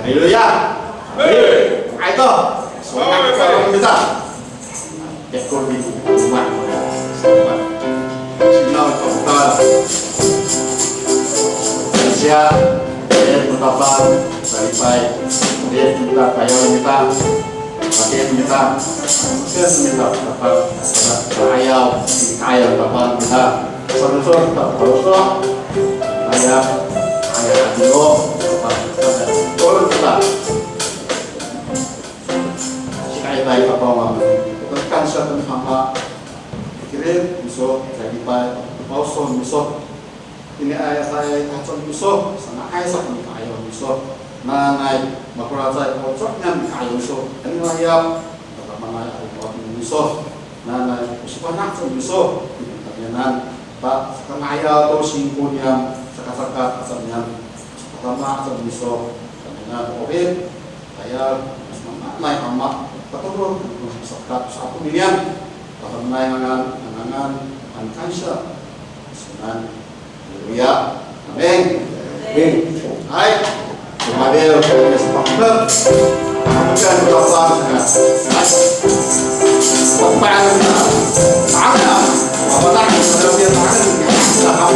Haleluya. Itu semangat kalau kita ekor di rumah selamat sinar total Indonesia dia berkabar baik-baik dia juga kaya kita pakai kita mungkin kita dapat kaya dapat kita solusi tak solusi kaya adilo tolong kita jika baik apa mau tekan satu hamba kirim musuh jadi baik musuh ini ayah saya kacau musuh sana ayah saya kaya musuh nanai makura saya kocoknya kaya musuh ini ayam tetap mana aku musuh nanai musuh nak musuh pertanyaan pak kaya atau simpulnya sekat-sekat asalnya pertama asal musuh Oke, saya naik amat, betul sekat satu miliar, kalau naik angan Pangcah, senang, ya, amin, hai, kemarin saya sepakat, bukan berapa, pembantu, tangan, apa lagi, sudah tangan,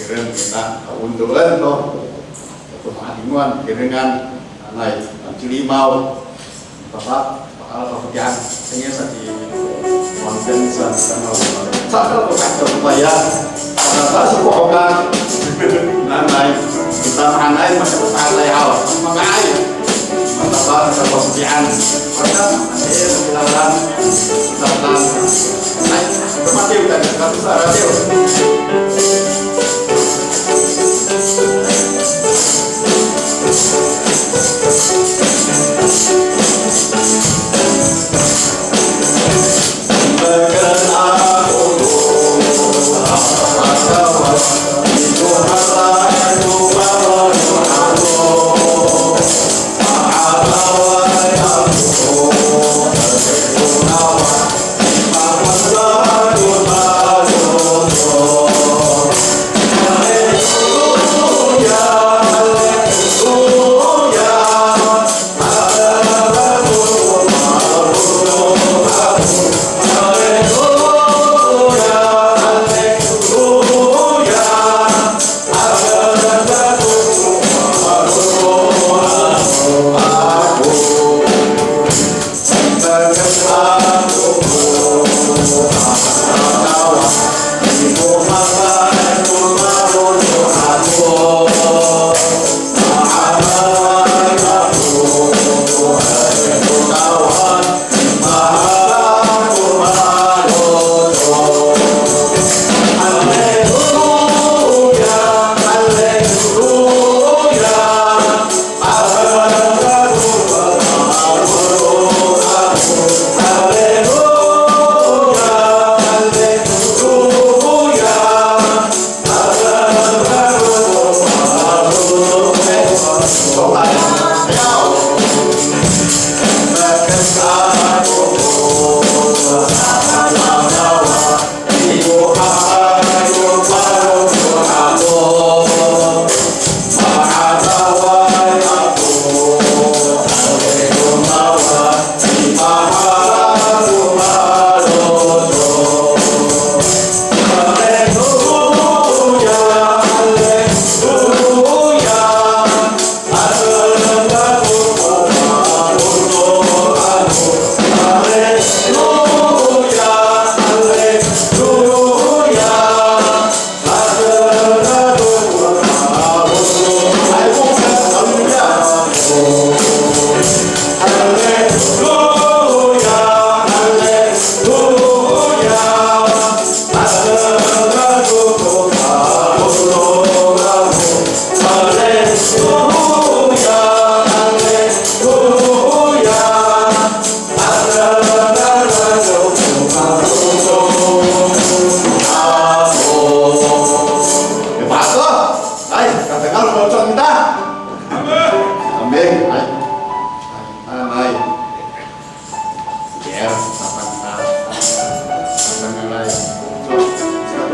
kirim kita keuntungan toh kemudian kiringan naik limau bapak pekerjaan ini sati konten sama sakal pekerjaan supaya karena sebuah orang naik kita anai masih bersantai awal mengai mantap pekerjaan karena kita naik bermati udah kita bisa radio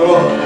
Kapa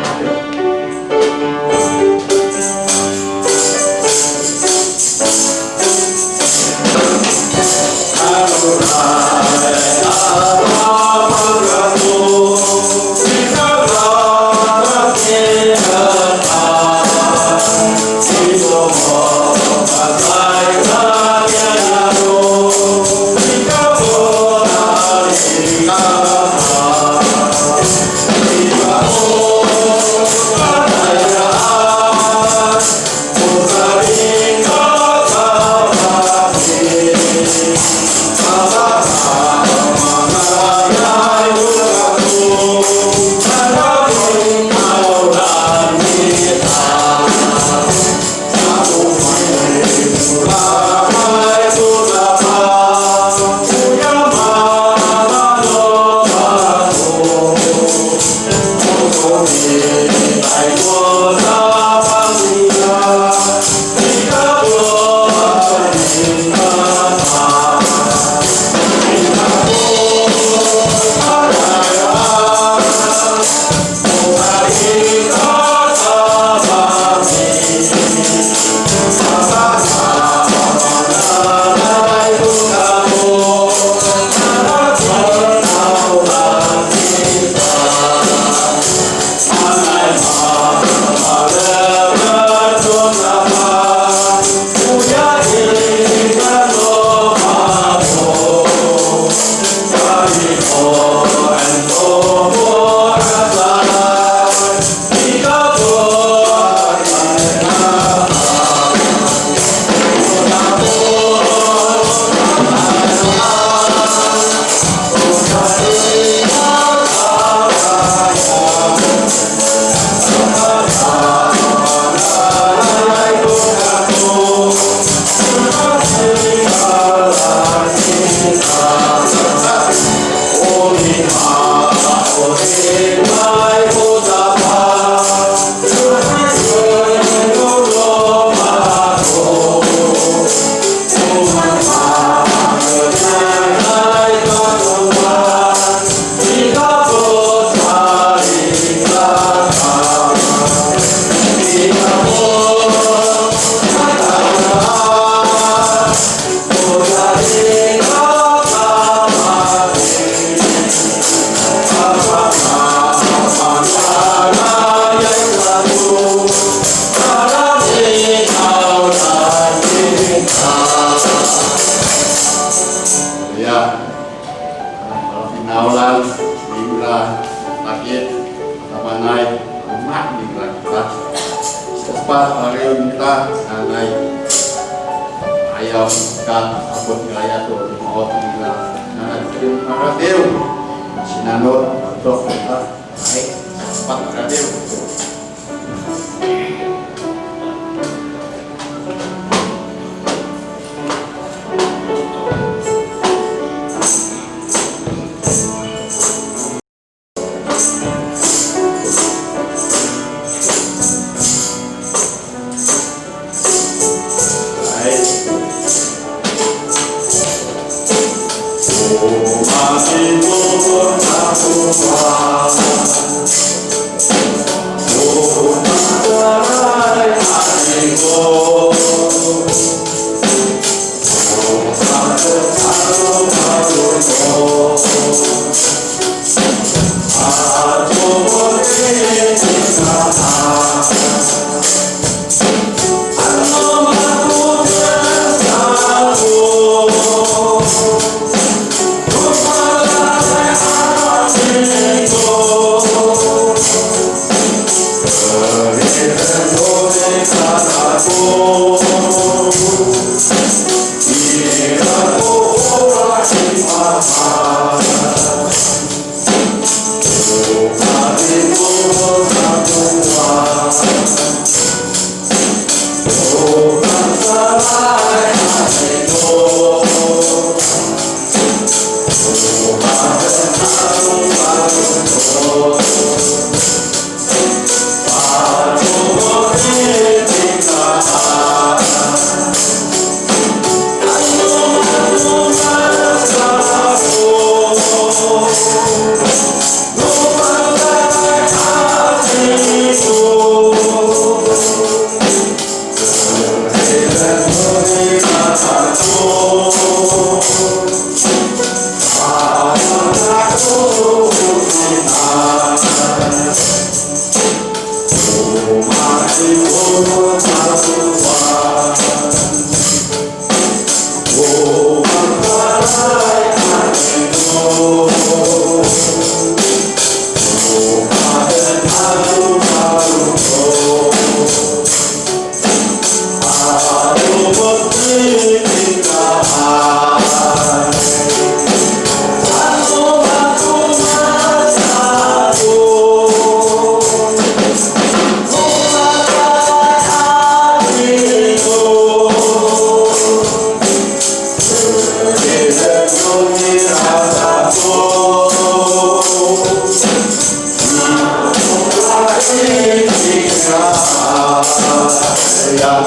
ya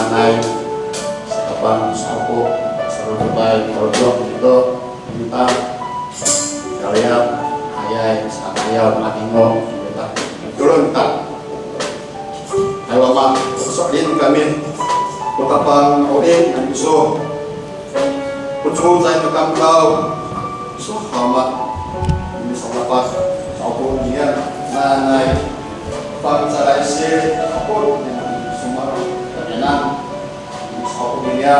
anai kapan sapu seru baik kalau itu kita kalian ayai sakaya matingo kita turun tak ayo mak soalin kami kapang oin ang gusto pucung sa tukang kau so hama ini sa lapas sa upo niya nanay pang sa laisi ako sumaro kanya sa upo niya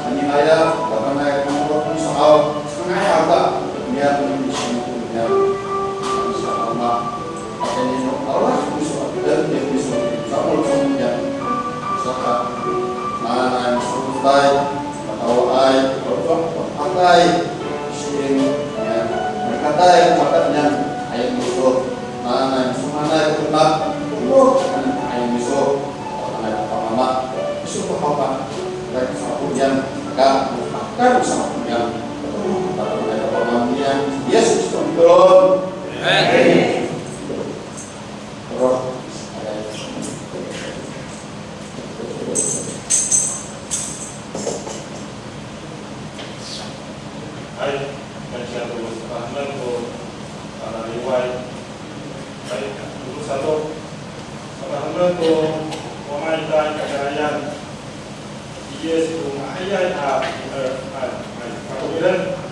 animaya kapag na kumulot ni sa aw sa ngaya ka niya ni sinupo niya sa hama kanino Allah gusto dan dia gusto sa upo niya sa nanay surutay mataway patay sing ya berkatay makatnya ayam musuh nanay sumanay kunak kulo ayam musuh nanay pamama musuh pahapa dan sapunya maka akan sapunya nanay pamamanya Yesus Tuhan amin Hai, macam tu, pahaman tu, para riwayat, baik, dulu satu, pahaman tu, orang yang kekayaan, dia sebelum ayat aku bilang,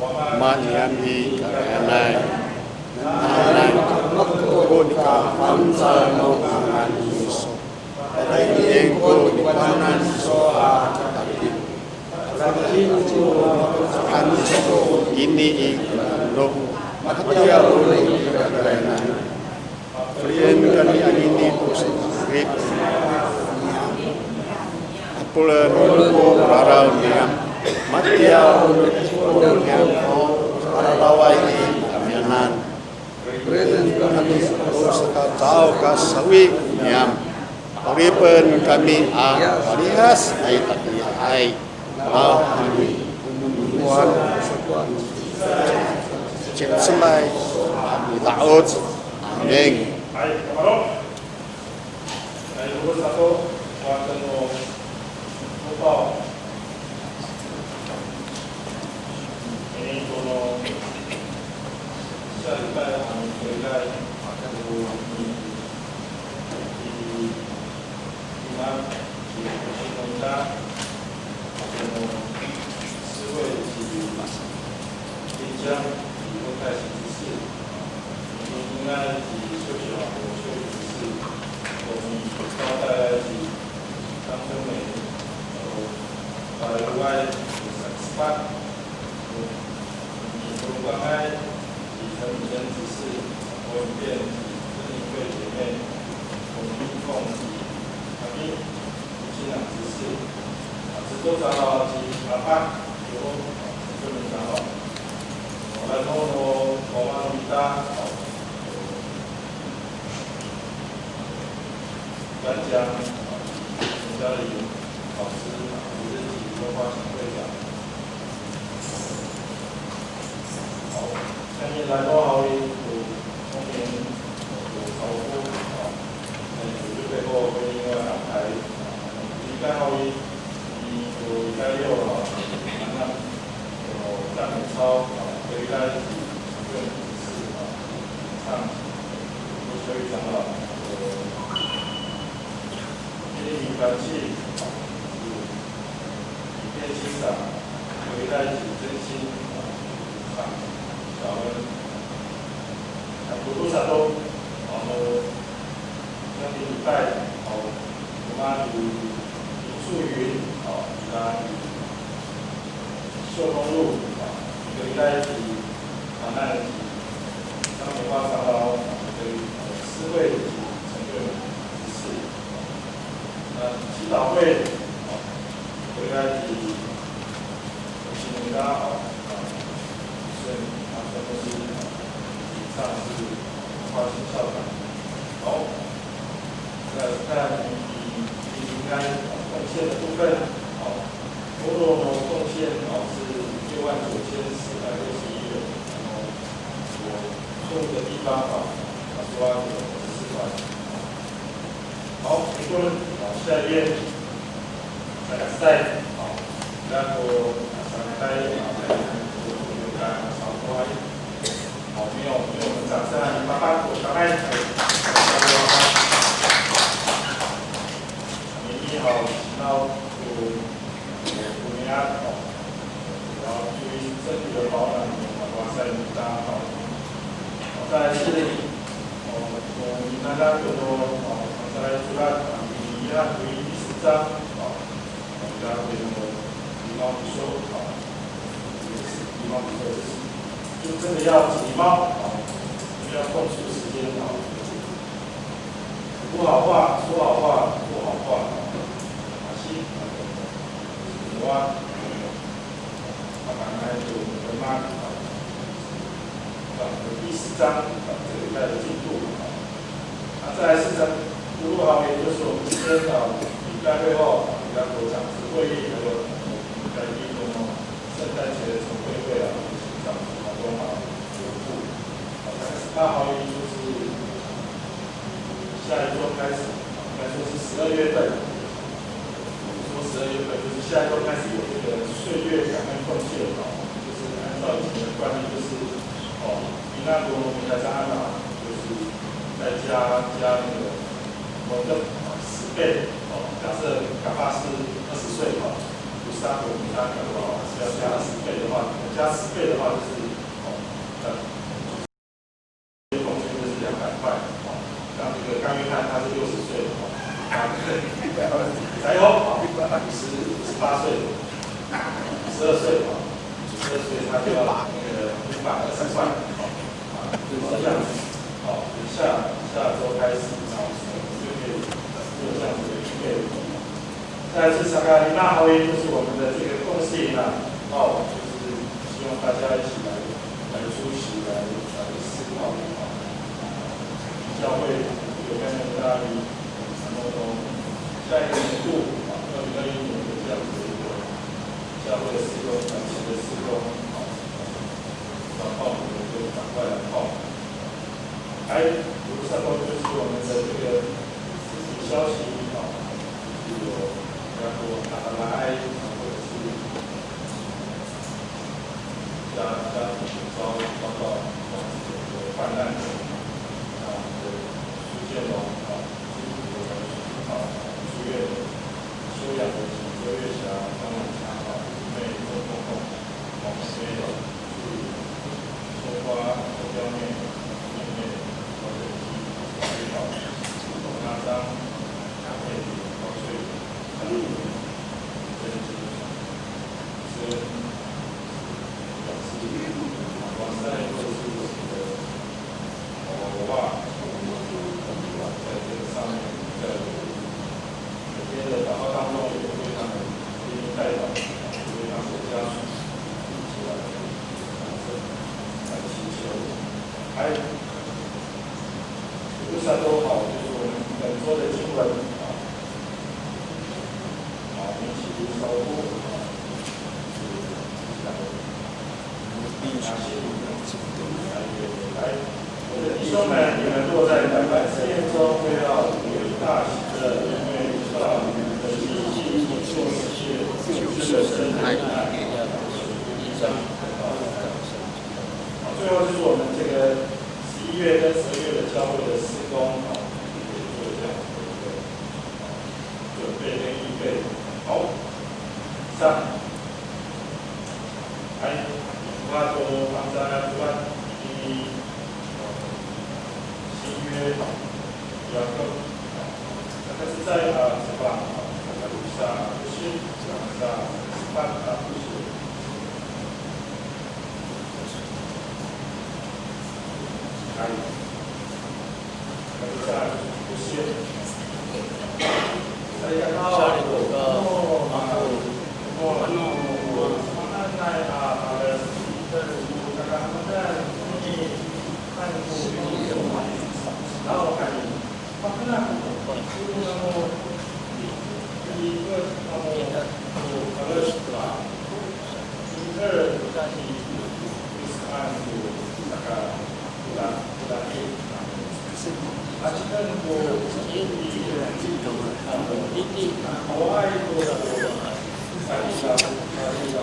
Manyami karenai nanai kunika panjano angan iso Rengko di panan soa Kati Kanco ini ikrandong Matia boleh karenai Prien kali ini kusikrip Apulan ko raraw niya Matia boleh niya Laway kamianan kami tau kasawi niam Oripen kami parihas ay takiyay kami umuan cek selai kami taot amin.假设 Kapa 是20岁，不是他，我们他可能要加10倍的话，加10倍的话就是红圈就是200块。然后这个甘约翰他是60岁，还有58岁、12岁，12岁他就要那个520块，就是这样子。好，下周开始，然后就可以做这样子的预备。再来是萨卡琳娜会，就是我们的这个共信啊，就是希望大家一起来出席，来思考。教会有跟着大家，然后从下一个年度2021年的这样子的一个教会的事工、短期的事工，要报名的就赶快来报。还有3周就是我们的这个实体消息就是有要多打来，或者是家庭遭到这个患难的。建龙住院休养的几个月下，当然强妹做公共，所以去收花、收表面、或者是水草、那张、配高水、跟是表示往3年做是我们的我爸。在这个上面，在每天的祷告当中，也会他们一一带到，也会他们的家属一起来祈求。还路上都好，就是我们本周的经文我们一起读sau读我的弟兄们，你们落在百般试验中，不要有大喜乐，因为知道你们的信心就是神爱。最后就是我们这个11月跟12月的教会的事工也做这样的一个准备跟预备。好，上，来，我做帮大家主办约雅各，那是在是吧？路上就是讲的8不是。还有，在不是。在雅然后看，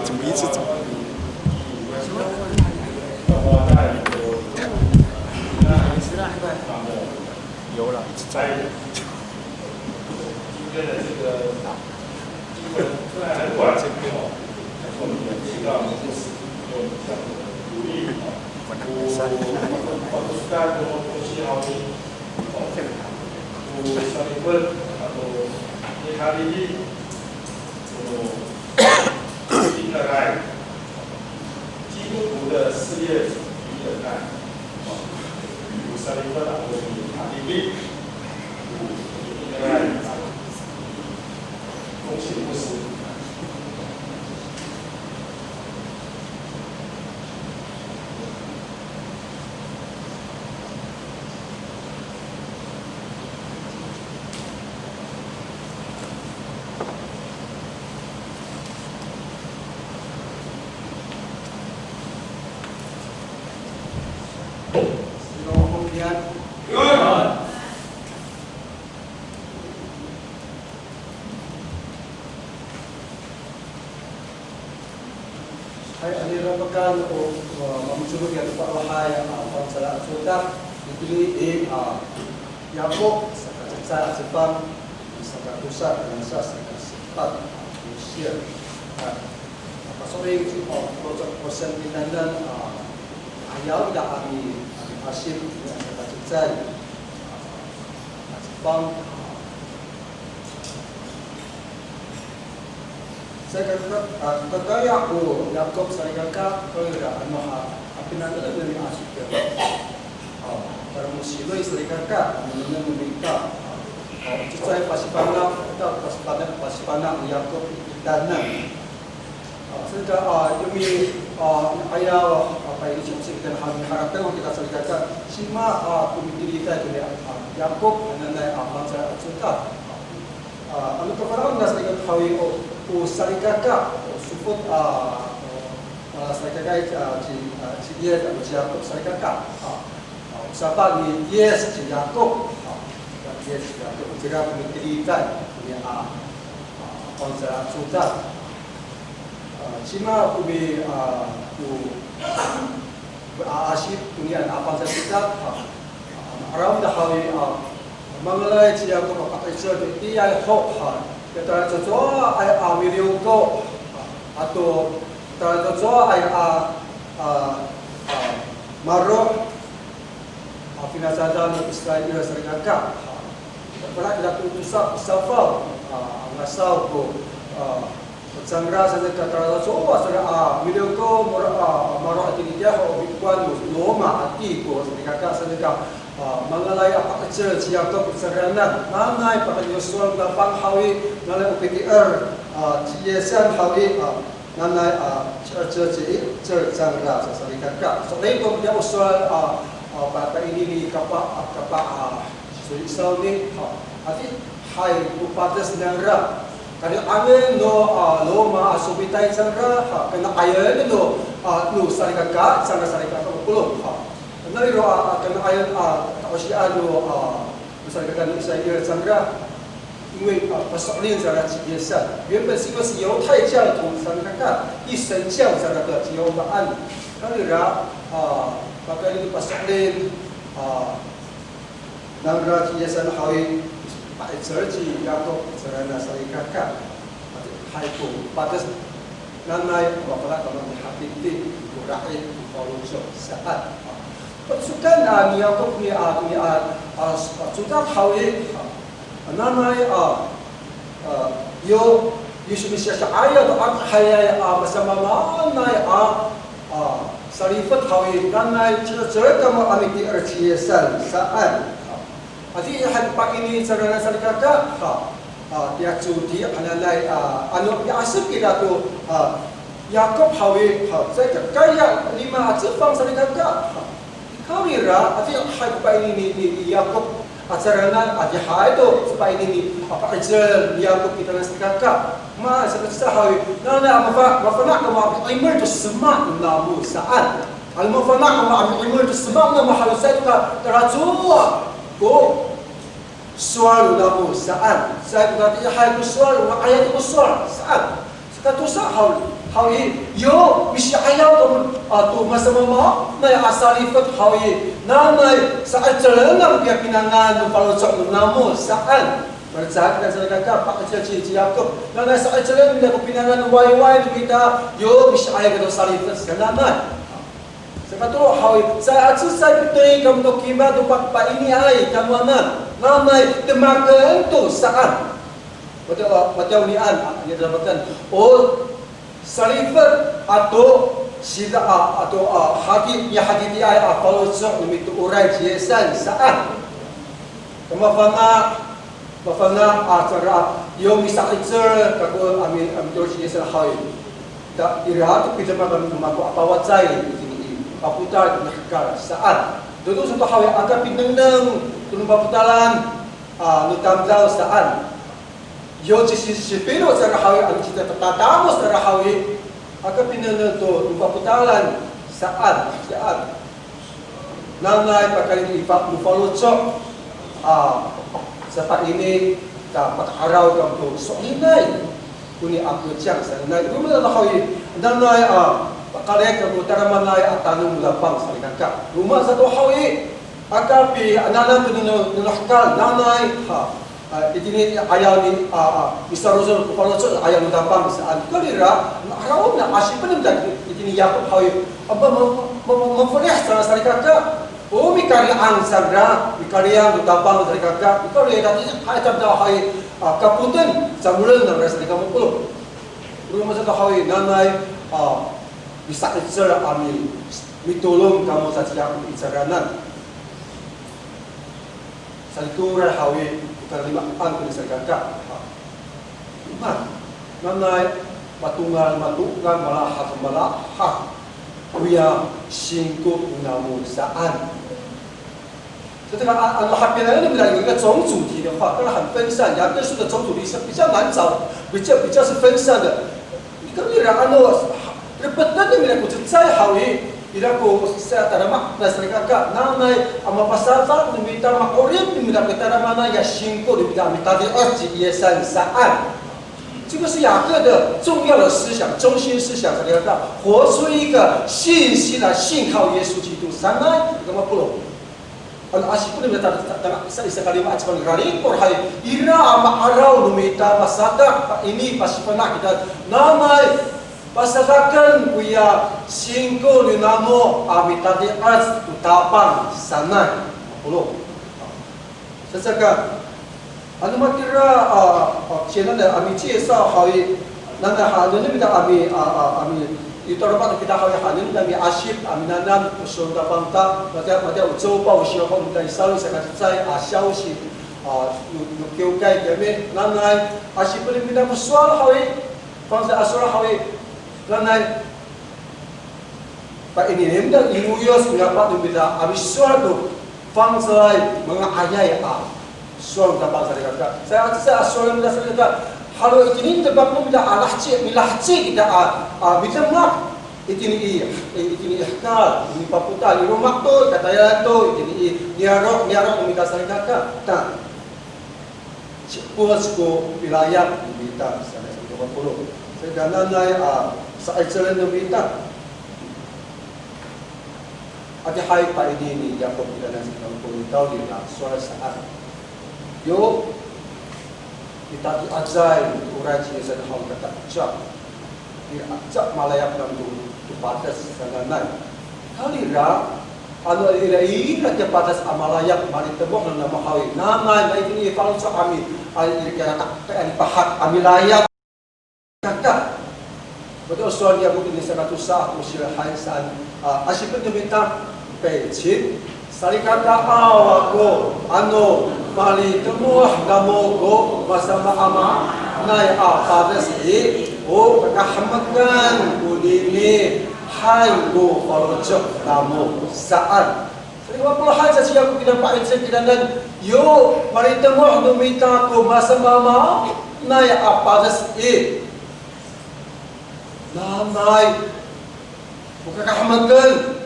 怎么一直走？有了，在今天的这个经文虽然很短，但是我们也提到牧师用这样的鼓励我是干过东西好的，我上一份，然后你看你，听得来，基督徒的试验与忍耐，上一份啊，我是看你。恭喜牧师。Ay alirapakan o mamsulog yan pawahay ang pansala sudah dipili Yakob sa sifat sa pusat dan sa sifat usia sorry project Oseng Binanan ayaw da ami asyik sa kacicay Jepang saya kagaya ko Yakob sa ikaka ko ano pinagdala dari asyik para musiloy sa ikaka meminta cicay pasipana atau pasipana Yakob danan sehingga demi ayaw apa ini kita harapkan kita salikakan sima komite kita itu Yakob nanay bangsa Juda ano perkara nas dengan hawi o salikaka support salikaka ci dia atau Yakob salikaka siapa ni yes ci Yakob yes Yakob jika komite kita punya bangsa Juda Cima kami asyik punya apa saja aram dah hari mengalai dia aku pakai cerita dia hok kita cocok ay video ko atau kita cocok ay marok pinasadan Israel serigaka pada kita tutup safar ngasau ko Sangra saja kata soa saja video ko maro ati dia ho bikuan loma ati ko kakak saja mengalai apa kecil siapa perseranan nanai pada Yosua lapang hawi nanai UPTR Ciwas hawi nanai cerita sangra saja kakak soalnya ko dia usul pada ini di Kapa Ciwas ni ati hai upadas sangra Kali amin no loma subitai sangra kena ayan no sarikaka sangra sarikaka pulong nari ro kena ayan taosia no sarikaka ni Israel sangra 因为pasoklin sangra biasa原本是个是犹太教徒sarikaka 一神教sangra的犹太人 kali ra pakai itu pasoklin sangra biasa hawi Pak Cerci Yakob serana sarikaka haiku padas nanai wakala kamu hati kurai follow saat pasukan Yakob ni sudah hawi nanai yo Yesus Mesias ayat atau hayat bersama nanai sarifat hawi nanai cerita kamu amiti erciasan saat Adi hanpak ini sarana salikaka dia cudi analai anu biasa kita tu Yakob hawi saya kaya 5 Jepang salikaka kami ra adi hanpak ini ni Yakob sarana adi hai tu supaya ini apa ajar Yakob kita salikaka ma seperti hawi nana mafana kamu imar tu semak namu saat al mafana kamu imar tu semak namu halu saya tu terajua ko suara namu saat saya berkata hai ku suara ayat ku suara saat sekatu sahau hawi yo misi ayat tu masa mama na asalifat hawi nanai saat jalan dia pinangan kalau cok namu saat bersaat dan saya kata pak kecil Yakob nanai saat jalan dia pinangan wai kita yo misi ayat tu salifat nanai sekatu hawi saya betul kamu tu kibat tu pak ini ai kamu aman Namai demakan tu saat macam ni dia dapatkan salifat atau sida atau hati dia kalau sok demi tu orang Ciwas saat kemafana acara yo misal cer kaku ami tu Ciwas hawi tak ira tu kita makan apa wacai ini paputar nakal saat Dulu satu hawi agak pinang tulumba putalan nutamzau saan yo sipino sa hawi ang cita tatamos sa hawi agak pinang to tulumba putalan saan nanay pakali ipak follow chok sapat ini dapat araw kam to so inay kuni aku cang sa nanay rumah hawi nanay Pakalek keputar manai atanum lapang salikaka. Rumah satu hawi akapi anak tu nunahkal nanai ini ayaw ni Isaruzul Kupalocol ayaw ni Tapang saan. Kalira, nakaraw na asip pa naman ini Yakob hawi. Aba memperlihat sana kakak. Oh mikari ang sagra, mikari ang Tapang dari kakak. Mikari tadi hai tabda hai kaputan samulan ng rasa di kamu pulo. Rumah sa hawi nanay bisa icara amin. Mitulong kamu sa siya icaranan. Saltura hawi karima ang pinisagaka. Iman, nanay matungal malahat kuya singko namu saan. 所以这个海边呢，那边有一个总主题的话，当然很分散。雅各书的总主题是比较难找，比较是分散的。你跟你讲那不但你们就再好一。Ilaku saya tadama na serikaka nanay ama pasata nimita makorin nimita tadama na ya shinko nimita mitadi arji yesan saan。这个是雅各的重要的思想，中心思想。这个活出一个信心来信靠耶稣基督。sanai kama pulo。Asipun nimita tadama sa isa kalima at panggaling porhay ira ama araw nimita pasata ini pasipana kita nanay Pasadakan kuya singko ni namo amitadi as utapang sanay pulo. Sasaka ano matira channel ami chesa hawi nanda hanin bida ami ito rapat kita hawi hanin dami asip ami nanam usunda pangta mata uco pa usio hom dai salu sakasai asyau si nukyo kai kami nanay asip ni bida muswal hawi pangsa asura hawi Lanai, Pak ini hendak inuyos mendapat dibida habis suatu fangselai mengayai suatu dapat saya kata. Saya suatu mendapat saya kata. Kalau ini dapat membida milahci kita bisa mak. Ini ihkal, ini paputa, ini rumah tu, kata ya tu, ini niarok membida saya kata. Tak, puasku wilayah membida saya kata puluh. Saya nanai sa icaran nabita. Ati hai pa ini Yakob kita nasi kampung tahu dia suara saat. Yo kita diajai urai ciasan hal kata cak. Dia cak malayak nam tu batas sanganai. Kalira anu ira dia batas amalayak mari tebok nama hawi. Nama ini kalau cak ami ai kira tak ani pahat ami layak kakak. Betul soal dia mungkin sangat susah usia hai saat asyik diminta pecin salikata awako ano mali temuah namogo masama ama nai pada si kekahamakan kunini hai go falojok namo saat Sebab pula hai saja aku tidak pakai sekian dan yo mari temuah diminta ko masama ama nai pada si Namai bukan kahamakan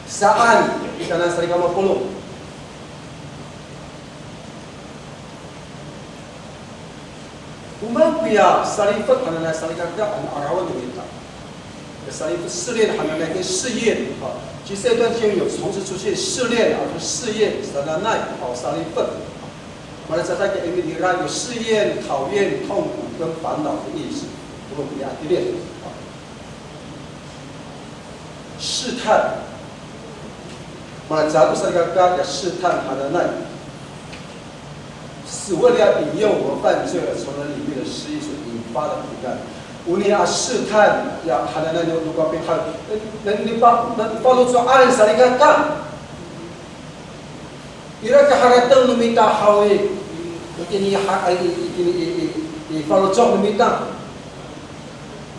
saan di kanan sari kama puluh. Umang pia sarifat kanan sari kata arawan diminta. sarifat 试炼还没来跟试验啊，其实这段经有同时出现试炼啊，就试验sarifat好sarifat。马来西亚给你看有试验、讨厌、痛苦跟烦恼的意思，不过不要低劣。试探，马来西亚不是刚刚的试探，他的那，是为了要引诱我们犯罪而从那里面的失意所引发的苦难。无论试探，要他的那如果被他，你暴露出暗杀你看看。Ira kaharatan lumita hawi ini follow job lumita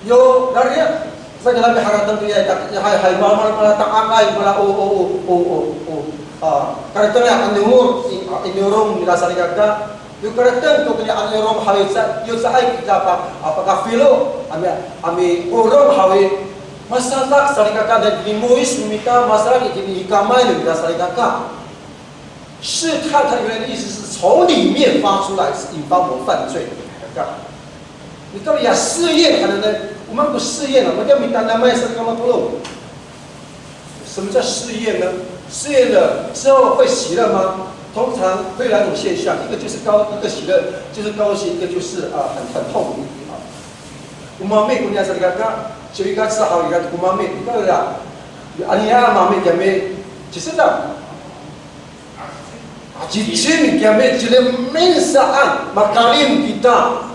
yo dari sa kalabi haratan tu ya hay mal tak angay mala karakter yang anur inurung nila sarigagda yo karakter to kanya anurung hawi sa yo sa ay kita apakah filo ami urung hawi masalak sarigagda dan limuis lumita masalak ini ikamay lumita sarigagda 试探，它原来的意思是从里面发出来，是引发我犯罪。你到底要试验，可能呢？我们不试验了，我叫你单单卖身干嘛不弄？什么叫试验呢？试验了之后会喜乐吗？通常会有两种现象，一个就是一个喜乐，就是高兴；一个就是很痛苦啊。umami kunya sarigaka, curiga sa hawigat umami ikaw la. Aniya mami kami, cisada. Ajicim kami cilemin saan makalim kita.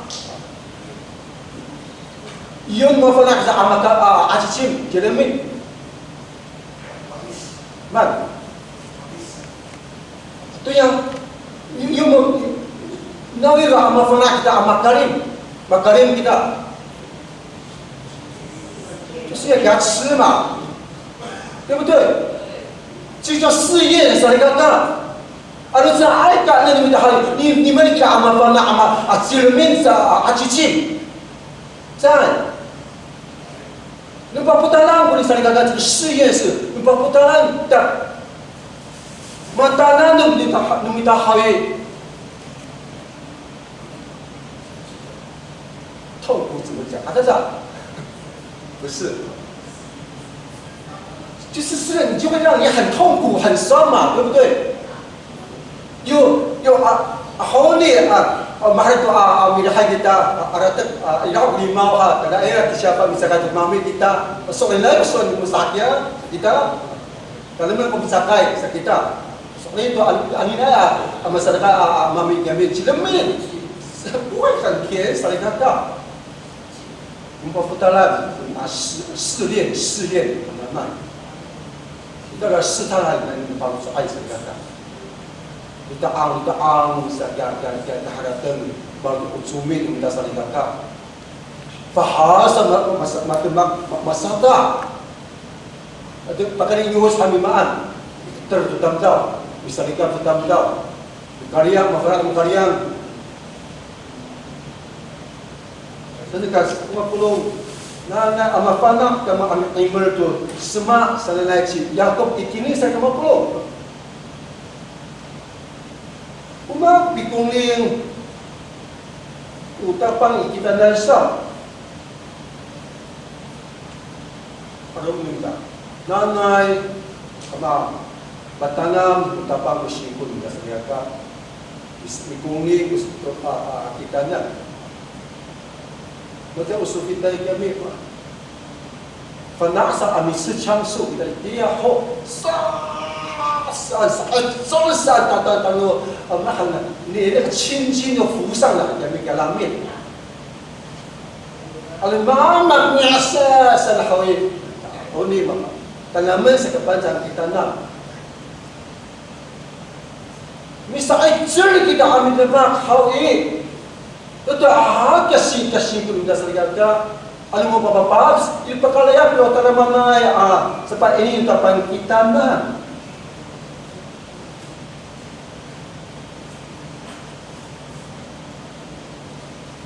Iyon mafanak sa amaka ajicim cilemin. Man. Itu yang nawira mafanak kita makalim kita. 就是要给他吃嘛，对不对？这叫试验，啥你看看？如果爱干，那你们的你们给阿妈放那阿妈吃了面子去吃，这样，你把不当然我的啥你看看？这个试验是，你把不当然的，嘛当然你们的好耶，痛苦怎么讲？这是。 不是，就是你就会让你很痛苦、很酸嘛，对不对？好嘞mahal tu wilayah kita irau limau kada era siapa misalkan mami kita soalnya soal musakya kita kalau mereka misalkan kita soalnya itu anina masyarakat mami kami cilemin bukan kira saling kata Memperputaran试炼慢慢，那个试探来能帮助爱神干的。kita ang sa haratan baru ucumin kita saling kata. Fahasa masada. Ada pakai nyus kami maan tertutam daw, misalnya tutam daw. Karya makarang. Sedangkan semua pulung na amafana kama amimer tu semua sananaici Yakob ikini saya kama pulung uma pikungling utapang kita dansa pada minta nanai kama batanam utapang usikun kita seriaka pikungling kitanya Macam usul kita kami apa? Fanasa kami secangsu kita dia ho sa tano mahal ni那个轻轻的浮上来kami kalamin. Alamang nyasa sa lahawi. Oni mama. Tanaman sa kapanjang kita na. Misal jul kita kami demak hawi. Itu kasi pun dah serigata. Alam mo papapas, ipakalayak lo tara mamay sepat ini utapan kita na.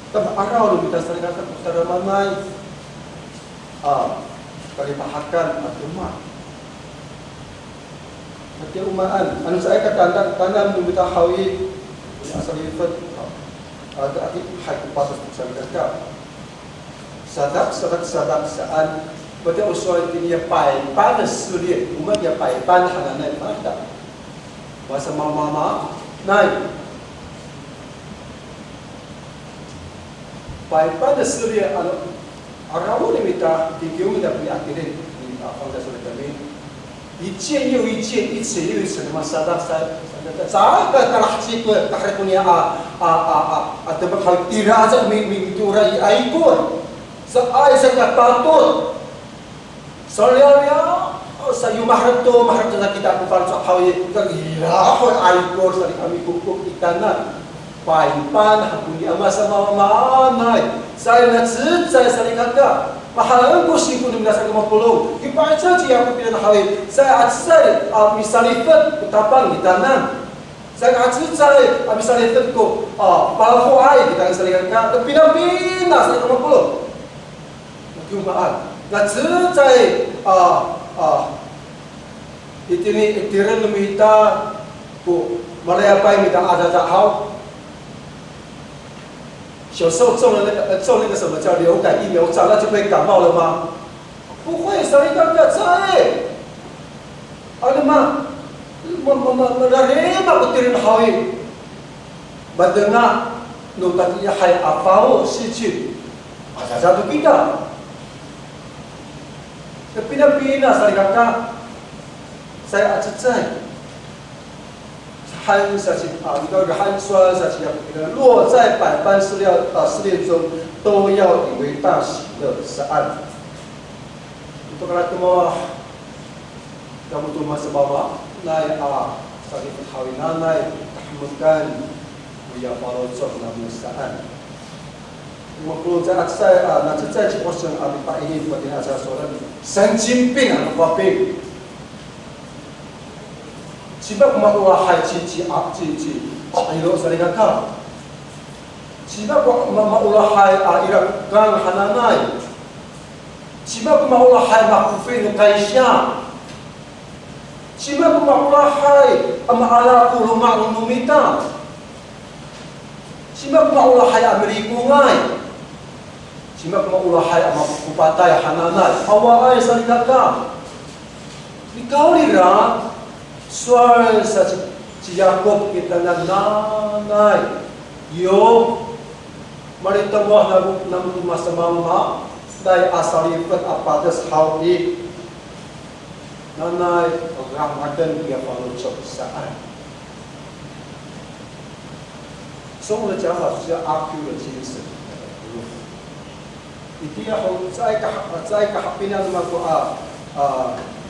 Tapi araw lo kita serigata tara mamay kalipahakan at umat. At umaan, ano sa ay katanam lumita hawi asal ifat. Ada hak pasal serigata. Sadak saan pada usul ini pai pan sulit umat dia pai pan hananai pada bahasa mama nai pai pan sulit arawu ni kita tiga kita punya akhirin ni apa dah sulit kami 一件又一件，一次又一次的嘛，啥个kalah cikgu kahar punya tempat hal tiraja mingturai aikun, seai sangat patut, soalnya sayu maharto kita kufar cahawi kira hoi aikun sari kami kukuk ikanan, paipan punya masa mana, saya nak zai sari kata. Mahal aku sih pun tidak saya kemapulung. Ibarat saja aku pilih hawi. Saya ajar misalnya betapang di tanam. Saya ajar misalnya ko palfu air di tangan saya kan. Tapi pindah saya kemapulung. Cuma ajar itiran minta ko Malaya pai minta ada tak hau. 小时候中那个什么叫流感疫苗，长大就被感冒了吗？不会，谁刚刚在？阿的妈， menerima butirin hawi. Mendengar nukatnya hai apao siji. Masa satu kita. Kepina-pina sarikaka. Saya acecai. 汉下去啊，一个汉说下去要落在百般试炼中，都要以为大喜乐是岸。Untuk kalau semua kamu tu masa bawa naik sakit perkawinan naik tahmukan dia baru cok nama saan. Makhluk saya nanti saya cakap pasal Pak ini seperti asal soalan. Senjimping anak baping. Sebab makulah hai cici ilo sarikaka. Sebab makulah hai irak gang hananai. Sebab makulah hai makufin kaisya. Sebab makulah hai amaala puluh maklumita. Sebab makulah hai amerikungai. Sebab makulah hai amakupatai hananai. Awalai sarikaka. Ikaw lira. Suara si Yakob kita nanay yo marita mo namu masamama dai asalifat apadas hawi nanay ramadan dia palucok saan. So 我们讲好是要 AQ 的精神，一定要在个边那么个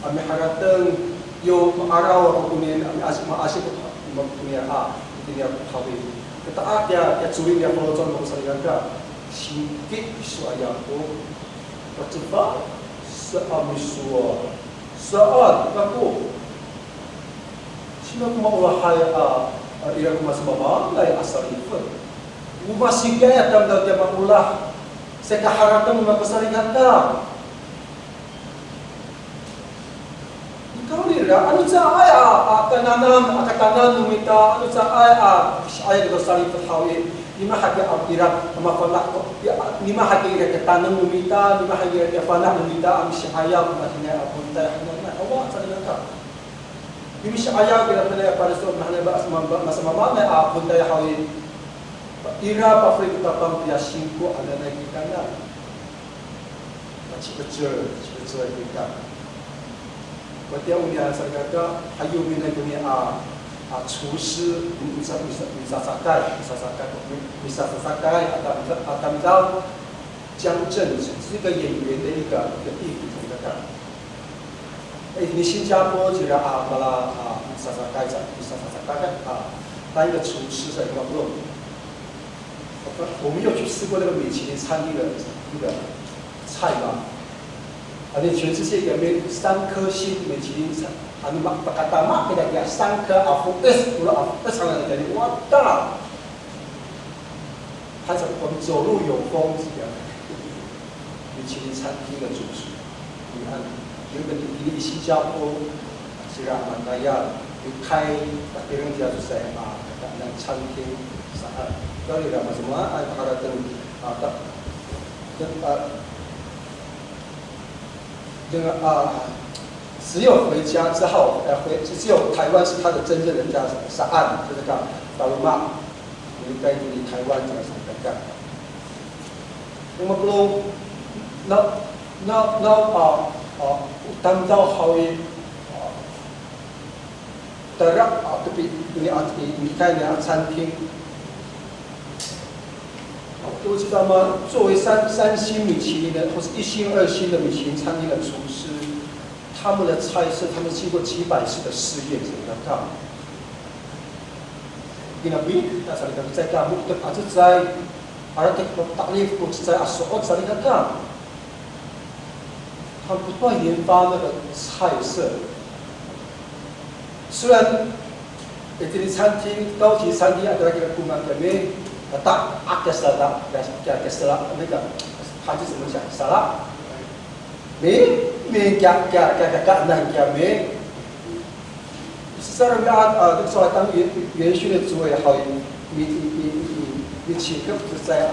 kami harapkan yung araw ang kunin asik punya itu dia kawin ketaat ya curi dia kalau contoh misalnya singkit suayaku kecepat seamisua saat aku sino kumaulah haya ira kumas baba lai asal itu masih gaya tam dia makulah sekaharatan mapasarikan ka. Ikaw nila, ano sa ay katanan numita, ano sa ay ito sa lipat hawi, lima hagi ang irap, mapalak ko, lima hagi ang katanan numita, lima hagi ang panak numita, ang siyaya, matinay ang puntay, awa, sa nila ka. Lima siyaya, kinapanay para sa masamama, may puntay hawi, irap, apri utapang piyasingko, ala na kita na. Cipecur kita. Berarti unia sarjana ayumin na dunia cuci bisa sakai atau misal 江正是一个演员的一个地方sarjana。你新加坡这个马拉bisa sakai kan当一个厨师在工作。我们有去吃过那个米其林餐厅的那个菜嘛？你全世界有没有3颗星米其林餐？你kata mak kita dia 3颗AFS， kalau AFS sangat jadi哇大，还是我们走路有风这样。米其林餐厅的主厨，你看，原本你新加坡是让马来亚有开别人家就是那餐厅啥，到底什么haratan dengan 只有回家之后，只有台湾是他的真正人家是岸，就是讲大陆嘛，你该你台湾这个是干。那么不，当到好的terap tapi你看人家餐厅。都知道吗？作为3星米其林的，或是1星、2星的米其林餐厅的厨师，他们的菜色，他们经过几百次的试验，怎么看？Ginabi, nasa likod sa kamuk at atsay, aratik ko taklif ko sa asuot sa likod ka. 他们不断研发那个菜色，虽然米其林餐厅、高级餐厅ada lagi kumang kami。tak ada salah,那个他是怎么讲？salah， 没那个没。secara soal tang 元训的主委好，你请个在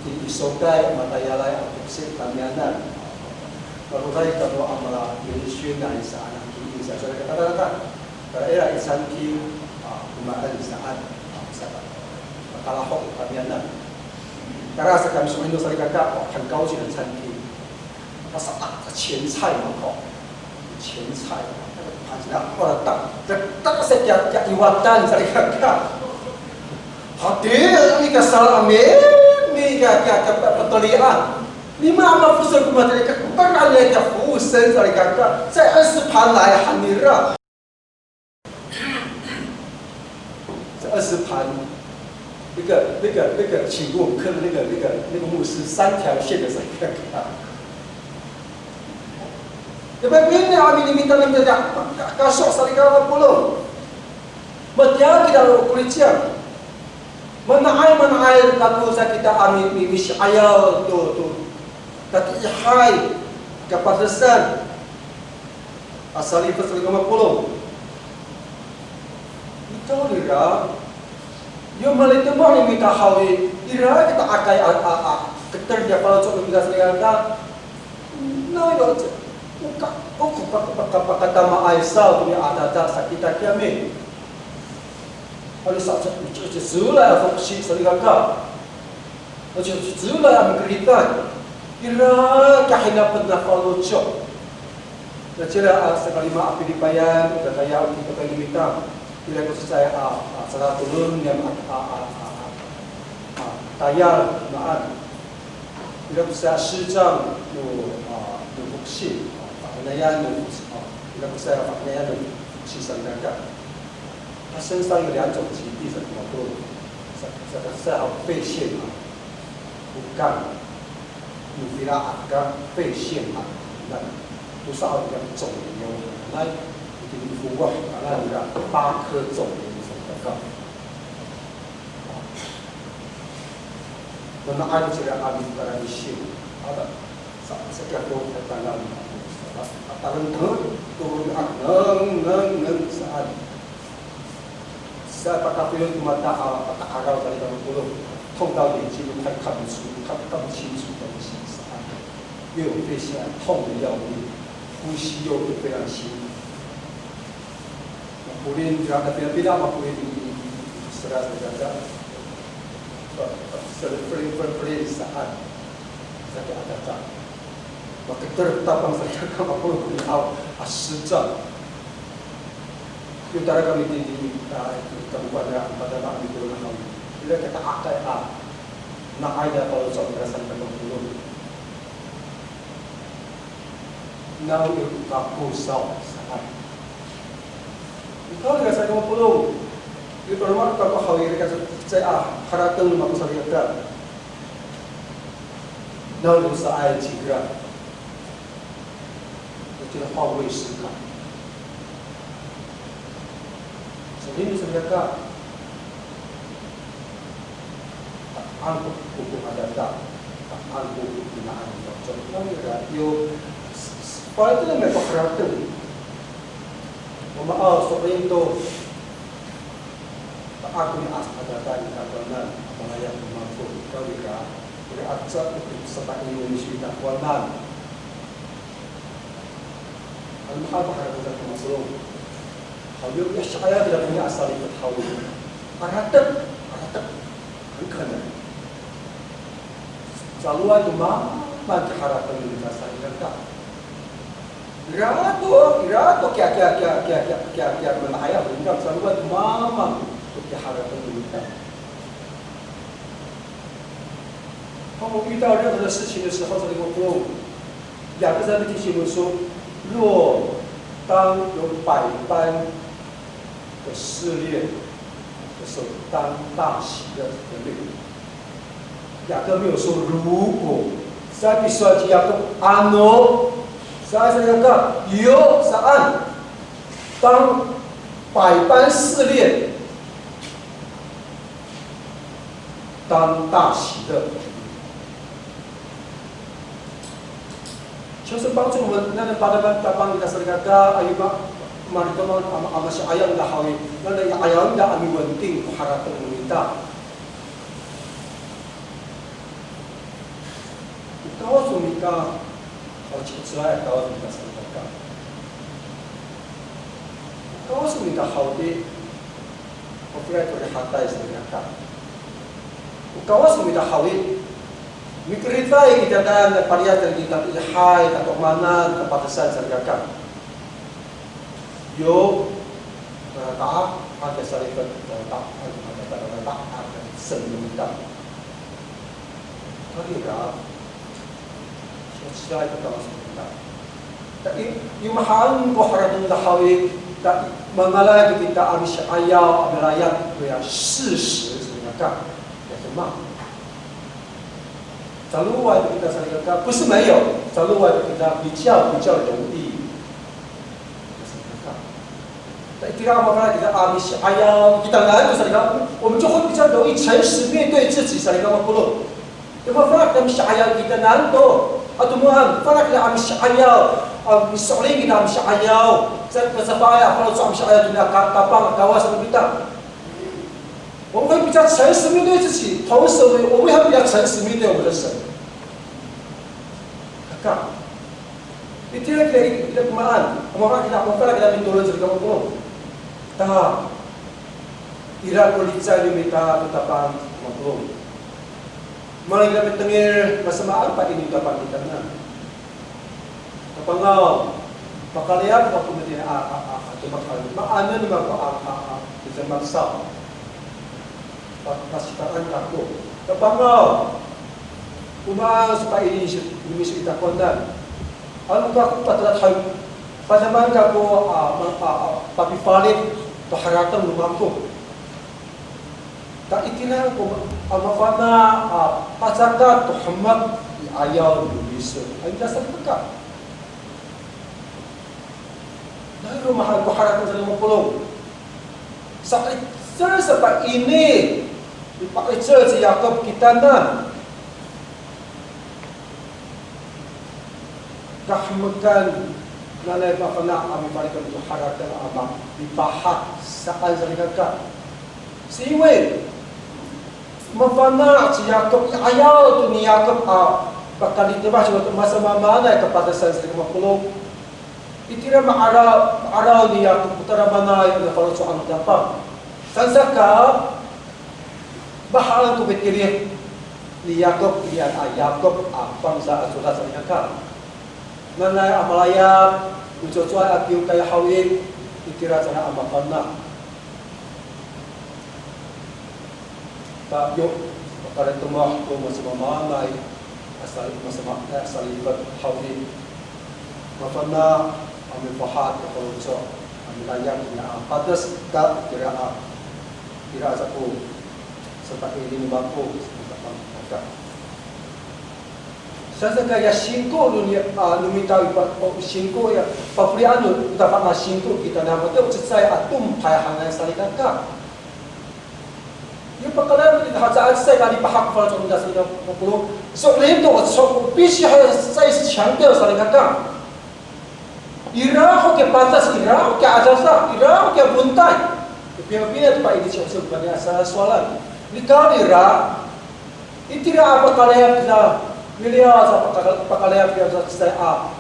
你手盖mataya lai se tamianan， kalau saya kalau amala 元训那一啥呢？你啥说那个kata-kata， era餐厅kumain saan sa kalahok kami na. Tara sa kami sumindo sa Kapa 很高级的餐厅，它是前菜嘛前菜，那个盘子那哇大些ya iwatan sa Kapa. Hadir ni kasal amin ni petolian. 你们阿妈不是我们这个当然来个服务生在干个，在20盘来喊你热，这20盘，那个请我们课的那个牧师3条线的在干个，你们别阿米你minta minta dah kasok sekali kau puluh, bertiap kita kulit siang, mana air lagu saya kita amin misi ayam tu. Kati ihai kepedesan asal itu 150. Itu lira. Yo malaikat mau minta hawi. Lira kita akai keterja kalau cok minta selera. Nah yo buka kata ma Aisyah punya ada sakita kami. Kalau satu zula fokusi selera ka. Macam zula am kerita. Kira kahina pernah follow job. Kira sekali maaf dibayar, dan saya kita pergi minta. Kira khusus saya salah turun yang tayar maaf. Kira khusus saya 师长有福气，那样有kira khusus saya那样有福气上那个。他身上有2种疾病，什么都，saya好肺腺不干。有比拉个肺腺癌，那都是好像肿瘤，那已经服过，那个8颗肿瘤什么的，那按这个按照来写，好的，这个都当然当然都能是按，saya pakai film mata arau dari dalam mulut， 痛到眼睛都快看不清楚东西。又有肺腺癌，痛得要命，呼吸又非常辛苦。不论只要那边别的嘛，不论是啥，free saat saya ada. Maka tertapang saya kama pun tahu asal. Utara kami di kabupaten pada kami di Pulau Kami. Bila kita akai nak ada kalau soal berasan kampung. Now itu kapusau saat. Kalau nggak saya kamu pulau, itu rumah kalau kau ini kan saya harapkan rumah aku saya ada. Now itu saya cigra, itu hal wisata. Jadi saya kata, aku buku ada tak, aku binaan. Contohnya radio. Kalau itu mereka karakter, memaaf seperti itu, aku ni ada tadi katakan apa yang mampu kau juga, jadi acak itu seperti Indonesia tak kuatman. Apa karakter termasuk? Kalau dia saya tidak punya asal itu tahu, karakter,很可能，selalu ada mana karakter yang kita sayangkan. Irato kya menaya berikan selalu mama untuk harapan kita. Kalau遇到任何的事情的时候，这里我说，雅各在提醒我说，若当有百般的试炼的时候，当大喜的人。雅各没有说如果，saya bisa Yakob saya kata, yo saat 当百般试炼，当大喜的，就是帮助我们那个帮kita serigala ayu mari teman ama si ayam dah hawi, nana ayam dah ami penting harapan kita. Kau sumika kalau cipta kau tidak serigala. Kau minta haudi, operai tu hatai sebenarnya. Kawas minta haudi, mikritai kita dan pariatan kita hai atau mana kepatasan sebenarnya. Yo, tak ada syarikat tak ada sebenarnya. Hari dah, saya kita masuk kita. Tapi yung mahal ko harapin dahawi, mengalami kita ambil ayat, ambil ayat, itu yang 事实 sebenarnya. Macam假如外的kita sebenarnya 不是没有，假如外的kita比较容易。但第二个方面，kita ambil ayat, kita nggak itu sebenarnya, 我们就会比较容易诚实面对自己sebenarnya belum. Yung farak ng ayat kita nanto, at tumuhan farak ng ayat. Misalnya kita ambil ayat, saya kalau ambil ayat itu kapang kawas kita. 我们会比较诚实面对自己，同时我们会比较诚实面对我们的神。Kakak, itu kita kemahan, kemahan kita menturun cerita ngomong. Tak, tidak boleh dicari minta tetapan ngomong. Malah kita bertengir bersama apa ini ucapan kita na. Kapangau, pakalian waktu media atau makali. Maano ni kita maksa. Pasitaan aku. Kapangau, kumang supaya ini kita kondan. Ano ka aku patrat hay. Pasaman ka ko papipalit to haratan lumako. Tak itinang ko amafana pasaka to hamak ayaw lubiso. Ay dasal ka. Dahil mahal ko haratan sa 50. Sa pa ini dipakai si Yakob kita na. Kahamakan nanay mafana amifalikan to haratan ama dipahat saan sa likaka. Siwe mafana si Yakob ayaw tu ni Yakob bakal ditebah suatu masa mana kepada saya 50. Itira maaraw ni Yakob putara mana yung kalau soal dapat. Sansaka bahalan tu betirih ni Yakob lihat Yakob bangsa asulah sa nanay amalaya ucucuan at yung kaya hawin itira sana amafana. Yung pagkalit tumak ko masamamamay asalipat hawin mafana aming pahat na kalunso aming layang na patas ka tira sa ko sa pakiling bangko sa pagkaka sa kaya 5 lumitaw singko ya papriano dapat na 5 kita na betul saya atum payahangan salikan ka. Yung pagkakaroon ng hajaan sa kani pahak para sa mga sa mga so lehto so bisi hay sa changkel sa likaka iraho ke patas iraho ke ajasa iraho ke buntay pia pa ini siya sa banya sa soalan likao ira itira apa kalaya kita milia sa pakalaya kita sa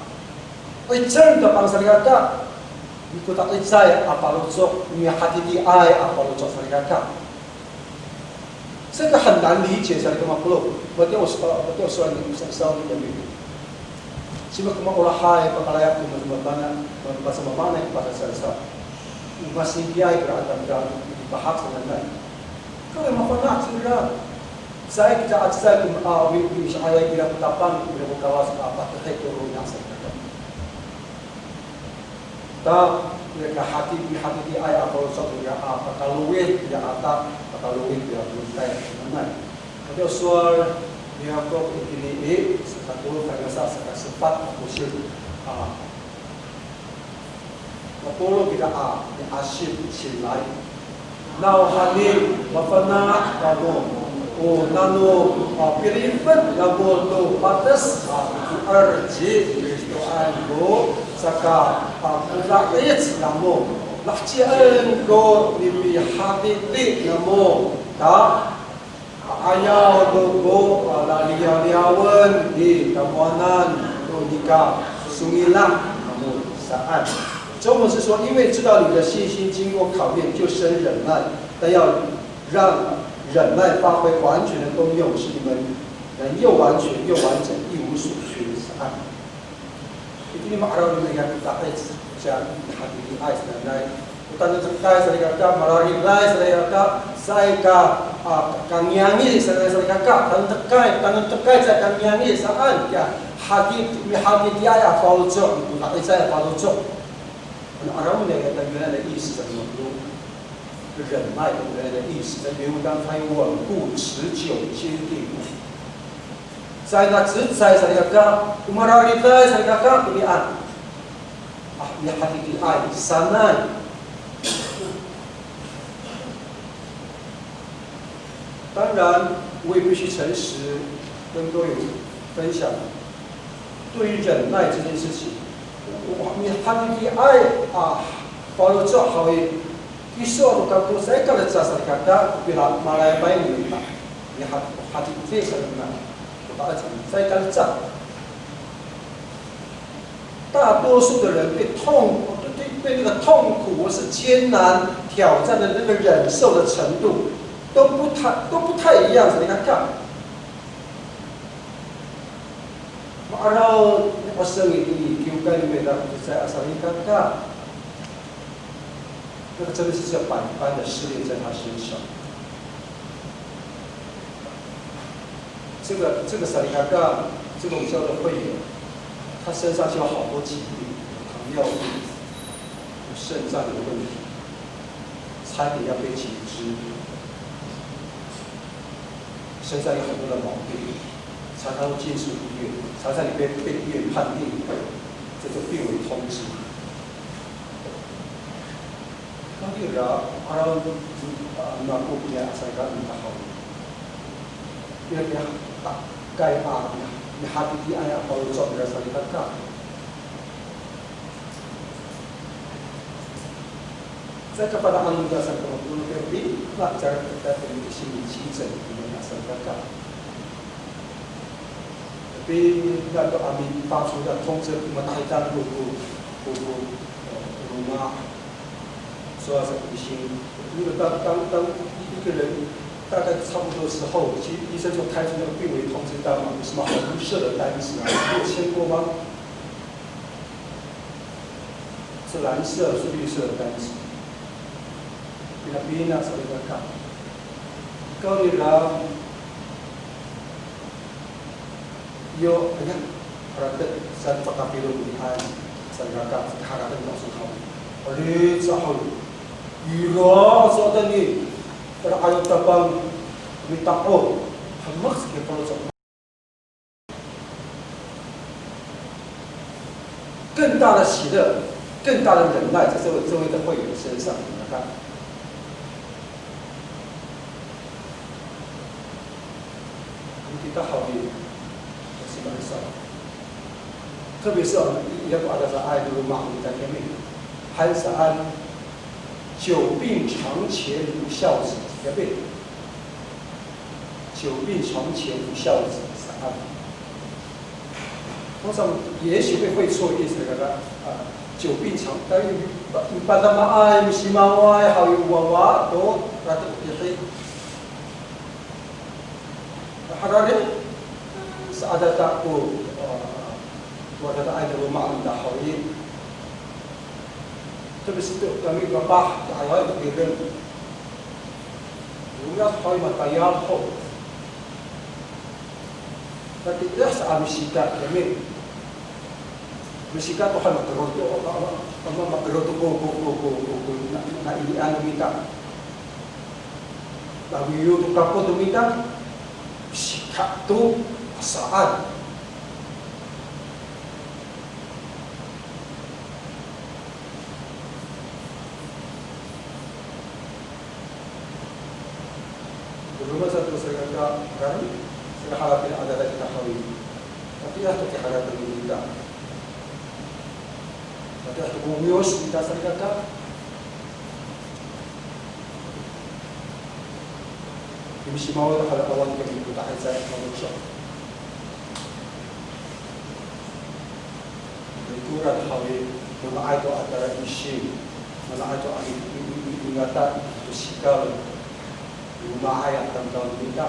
ichern da pang sa likaka ikut tak saya apa lutsok ni Kati ai apa lutsok sa likaka. 这个很难理解，才干嘛不漏？我说你稍微的明白。Siapa kemau olah hai pakalayak tu mana bahasa mana pada saya masih dia berada dalam bahas dengan kalau mahu nak cerita saya kita ajak saya kira kutapan kira kawas apa terkait dengan yang saya katakan. Tak mereka hati di ayat kalau satu dia apa kalau dia apa kalau dia belum tahu mana. Kalau soal dia kok ini satu kagasa sempat musim Apolo kita di asyik silai now hari mafana kamu nano pilifan kamu tu batas arji itu anu saka rakyat kamu lahcian ko di hati kamu tak ayaw dogo liawan di kamuanan to nika sungilang kamu saan 周牧师说，因为知道你的信心经过考验，就生忍耐，但要让忍耐发挥完全的功用，使你们能又完全又完整，一无所缺。啊，ini makna dengan kata jangan hati ais dan lain. Utang terkait saya kata malari lain saya kata kang yangi saya kata tangan terkait saya kang yangi saan ya hati dia ya follow job bukan saya follow job. Orang ini kata原来的意思怎么说？忍耐原来的意思在原文当中它有稳固、持久、坚定。在那只在saya kata malari lain saya kata pilihan. Ni hati ai sanai. 当然，我也必须诚实跟各位分享，对于忍耐这件事情，你hati ai follow job好诶，你说我讲saya kalau saya kata bila malai baik ni, ni hati saya sana. saya kalau讲。大多数的人对那个痛苦或是艰难挑战的那个忍受的程度都不太一样。你看，然后Oseng教会里面的在阿里嘎嘎，那个真的是百般的试炼在他身上。这个萨里嘎嘎，这个我们教的会员。他身上就有好多疾病，糖尿病、肾脏的问题，差点要被截肢，身上有很多的毛病，常常会进出医院，常常被医院判定这个病危通知。那个人那过不了，才刚比较好，因为大概你hati ayah kalau job berasal dari kata. Saya kepada anggota saya perlu lebih belajar terkait dengan sini cincin dengan asal kata. Tapi kalau kami pasal dah通知menaikan buku rumah, soal seperti ini. Ini tentang一个人。大概差不多时候，其实医生就开出那个病危通知单嘛，有什么红色的单子啊？你有签过吗？是蓝色，是绿色的单子。那边呢，稍微再看。高丽人有，你看，orang saya pakai film di hari, saya kata harapkan langsung tahu. Oleh sahul, ira soalnya ni. Kalau ayat tabang minta hamas ke kalau走，更大的喜乐，更大的忍耐，在这位的会员身上，你们看，你比较好的是蛮少，特别是要把这个爱都马上在前面，还是按久病床前无孝子。也被久病床前无孝子3案，通常也许会错意思，那个久病床，但是把他们爱是嘛爱好有娃都那都也可以，还有呢是ada takut ada ada rumah anda hari，特别是对kami bapak ayah itu kira。Lunas hoy matayal ho. Tapi dia sa amisikat kami. Misikat ko kan magkaroto ko na ilian umita. Lalu yu kapo umita. Misikat tu asaan. Rumah satu saya kata kan, saya harapin ada lagi tahawi. Tapi itu keharapin kita. Tapi itu mumios kita saya kata. Mesti mau kalau awal kita itu tak ada manusia. Kurang tahawi mga ito antara isim, mga ito ang ingatan, sikal, lumahay at tamtaon kita.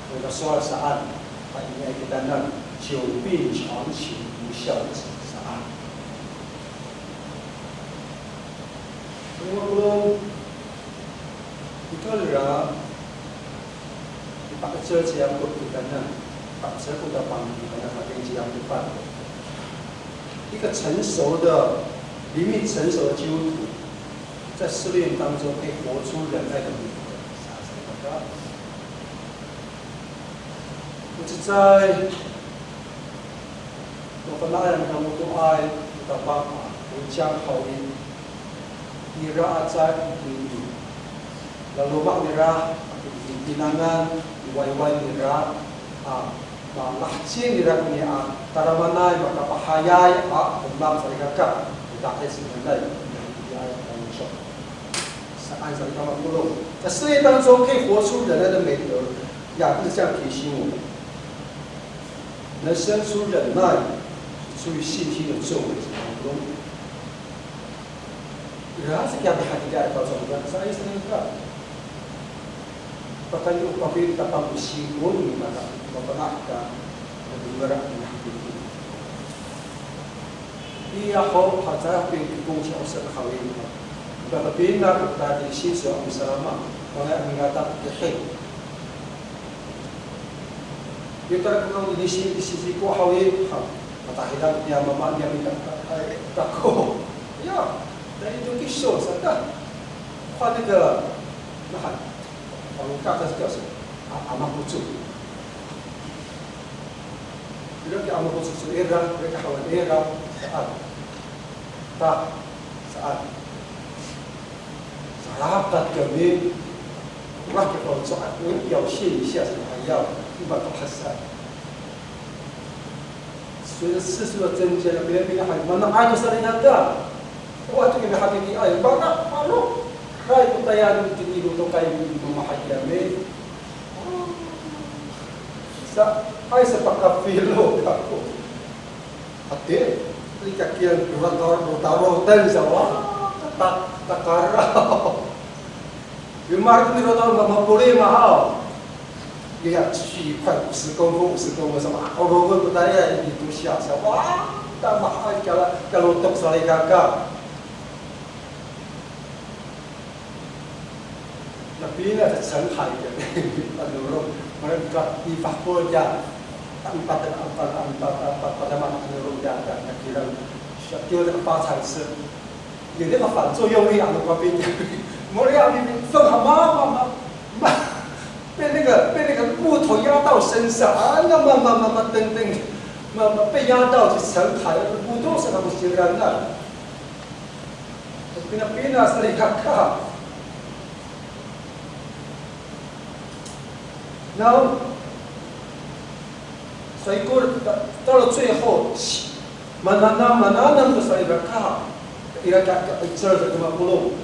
Kung soal saan, ay kita ng 久病长情无效的saan. Kung ikaw lang, ipakasal siya ko kita na, ipakasal ko tapang kita na ating siyang ipan. 一个成熟的、灵命成熟的基督徒，在试炼当中可以活出忍耐的美德。我是在我本来人们都爱的方法，我将好的ira aja ini, lalu mak ira pinangan, iwai ira, malahcin ira ni taramanay makapahayay umbang sa ikakak, dahil sinanay yang tanggung saan sa ikamagulong. 在事业当中可以活出忍耐的美德，雅各这样提醒我们：能生出忍耐，出于信心的作为当中。Rasa kaya berhati-hati atau sebenarnya saya sendiri kan. Bahkan itu kami dapat bersimpul di mana memperhatikan mendengar hati. Ia hal hajar pergi kunci usaha kawin. Bapak bina tadi sisa bersama orang mengatakan kehel. Kita kalau di sisi ku kawin, matahidan dia mama dia minta takut. Ya. 在一种给受伤的，画那个，那还，我们刚才是叫什么？阿妈不住，这个阿妈不住是era，这个好era saat，tak saat kami，那个工作我表现一下是还要一百多%。随着次数的增加，别人还慢慢爱都是人家的。 Waktu yang hakiki ay baka ano kay putayan tiniluto kay mamahayame sa ay sa pagkapilo ako ate likakyan rotaro tan sa wa takara yung market ni rotaro mamapuli mahal kaya 7块50公分50公分什么orang putaya itu siya sa wa tamah ay kalau tok sa likaka Tapi ini ada Shanghai kan, menurut mereka di Papua ya, empat pada mana menurut ya dan kira丢这个发财是有那个反作用力啊，那个兵，莫里亚兵分好被那个木头压到身上啊，那慢蹬，被压到去成海，木头是他们形容的，兵是你看。 然后，所以到了最后，mana tu saya berkah, ira tak ijar tu maklum,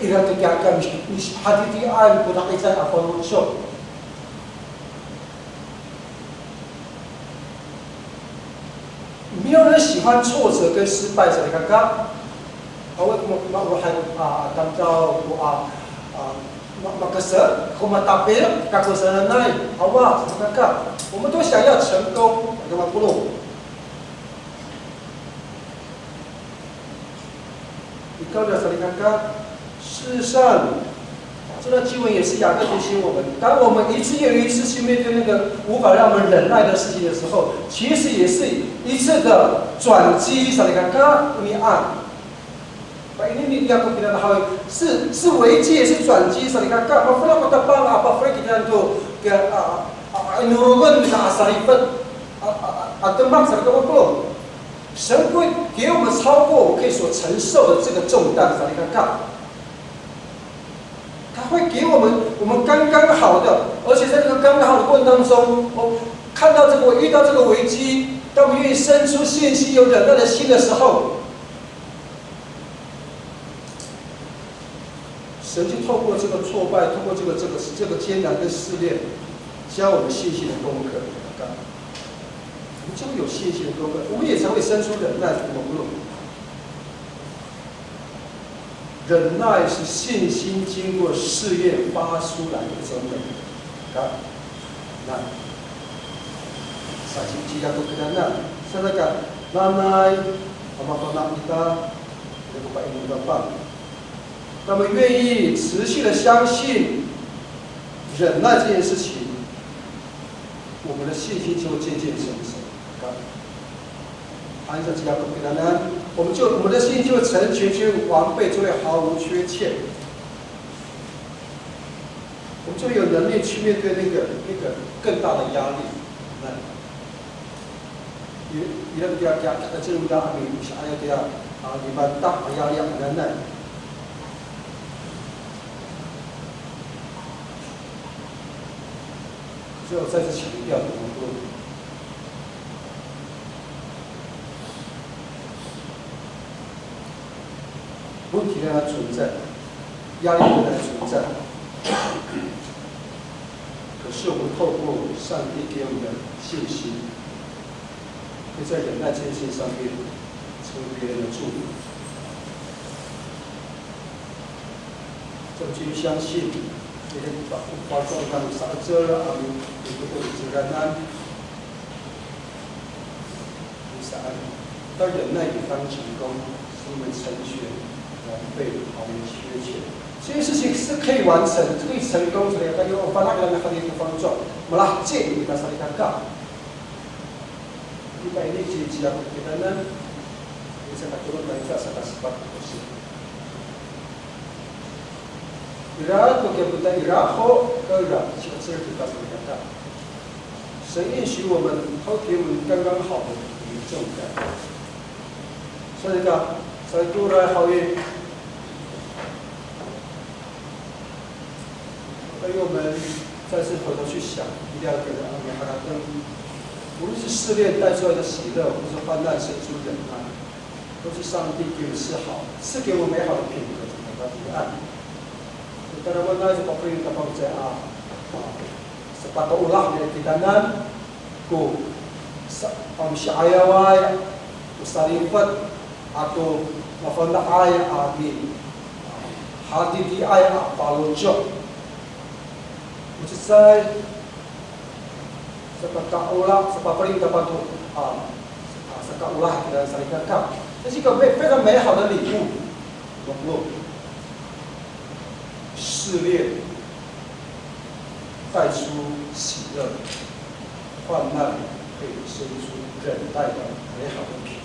ira tu kiakan hati tian pun tak ijar apa lucu. 没有人喜欢挫折跟失败，所以看看，我还当到Makasar, kumatapir, kakusananay, hawa, kakak. 我们都想要成功，对吧？不弄。你高调说，你看看，事实上，这段经文也是雅各提醒我们：当我们一次又一次去面对那个无法让我们忍耐的事情的时候，其实也是一次的转机。说你看看，你按。 ini dia aku bilang hal 是危机也是转机，所以看看，我们kita bang apa free kita tu ke nurungan asarifat atau maksa kita belum， 神会给我们超过我可以所承受的这个重担，所以看看，他会给我们刚刚好的，而且在这个刚刚好的过程当中，我看到这个，我遇到这个危机，当我们愿意生出信心、有忍耐的心的时候。 神就透过这个挫败，透过这个艰难跟试炼，教我们信心的功课。们就会有信心的功课，我们也才会生出忍耐的功课。忍耐是信心经过试验发出来的真理。看，那saksi jatuh ke dalam. Sedangkan nanai apa kita buka ini berapa? 那么愿意持续的相信忍耐这件事情，我们的信心就会渐渐成熟。按照这样不简单，我们的信心就会成全，就会完备，就会毫无缺陷。我们就有能力去面对那个更大的压力。Bila dia kata cerita kami, saya dia dibantah ayat yang benar. 所以我再次强调，问题仍然存在，压力仍然存在。可是我们透过上帝给我们的信心，会在忍耐这件事上面成为别人的祝福。我们继续相信。Jadi persoalan sahaja kami itu berjalan usaha. 当忍耐也当成功，是我们成全完备毫无缺陷。这件事情是可以完成，可以成功的。但是我把那个人和你帮助，malah cek kita saling kakak. Kita ini ciri-ciri kita nan, bisa tak turun dari atas sebab itu. Ira to ke buta ira ho ke ira， 其实kita saling kakak。神允许我们偷给我们刚刚好的重感。所以呢，在杜来好运。所以我们再次回头去想，一定要给阿弥哈拉登，无论是试炼带出来的喜乐，或是患难生出忍耐，都是上帝给我们是好，赐给我们美好的品格，怎么的彼岸。Kita mana seperti kita percaya, sepatah ulah dari kita nan, ku syaiwai, usarifat atau mafanda ay abi, hati di ay apalojok. Ucapkan sepatah ulah, seperti kita perlu, sepatah ulah kita saringkan. 这是一个非常美好的礼物，懂不？试炼带出喜乐，患难可以生出忍耐的美好的品。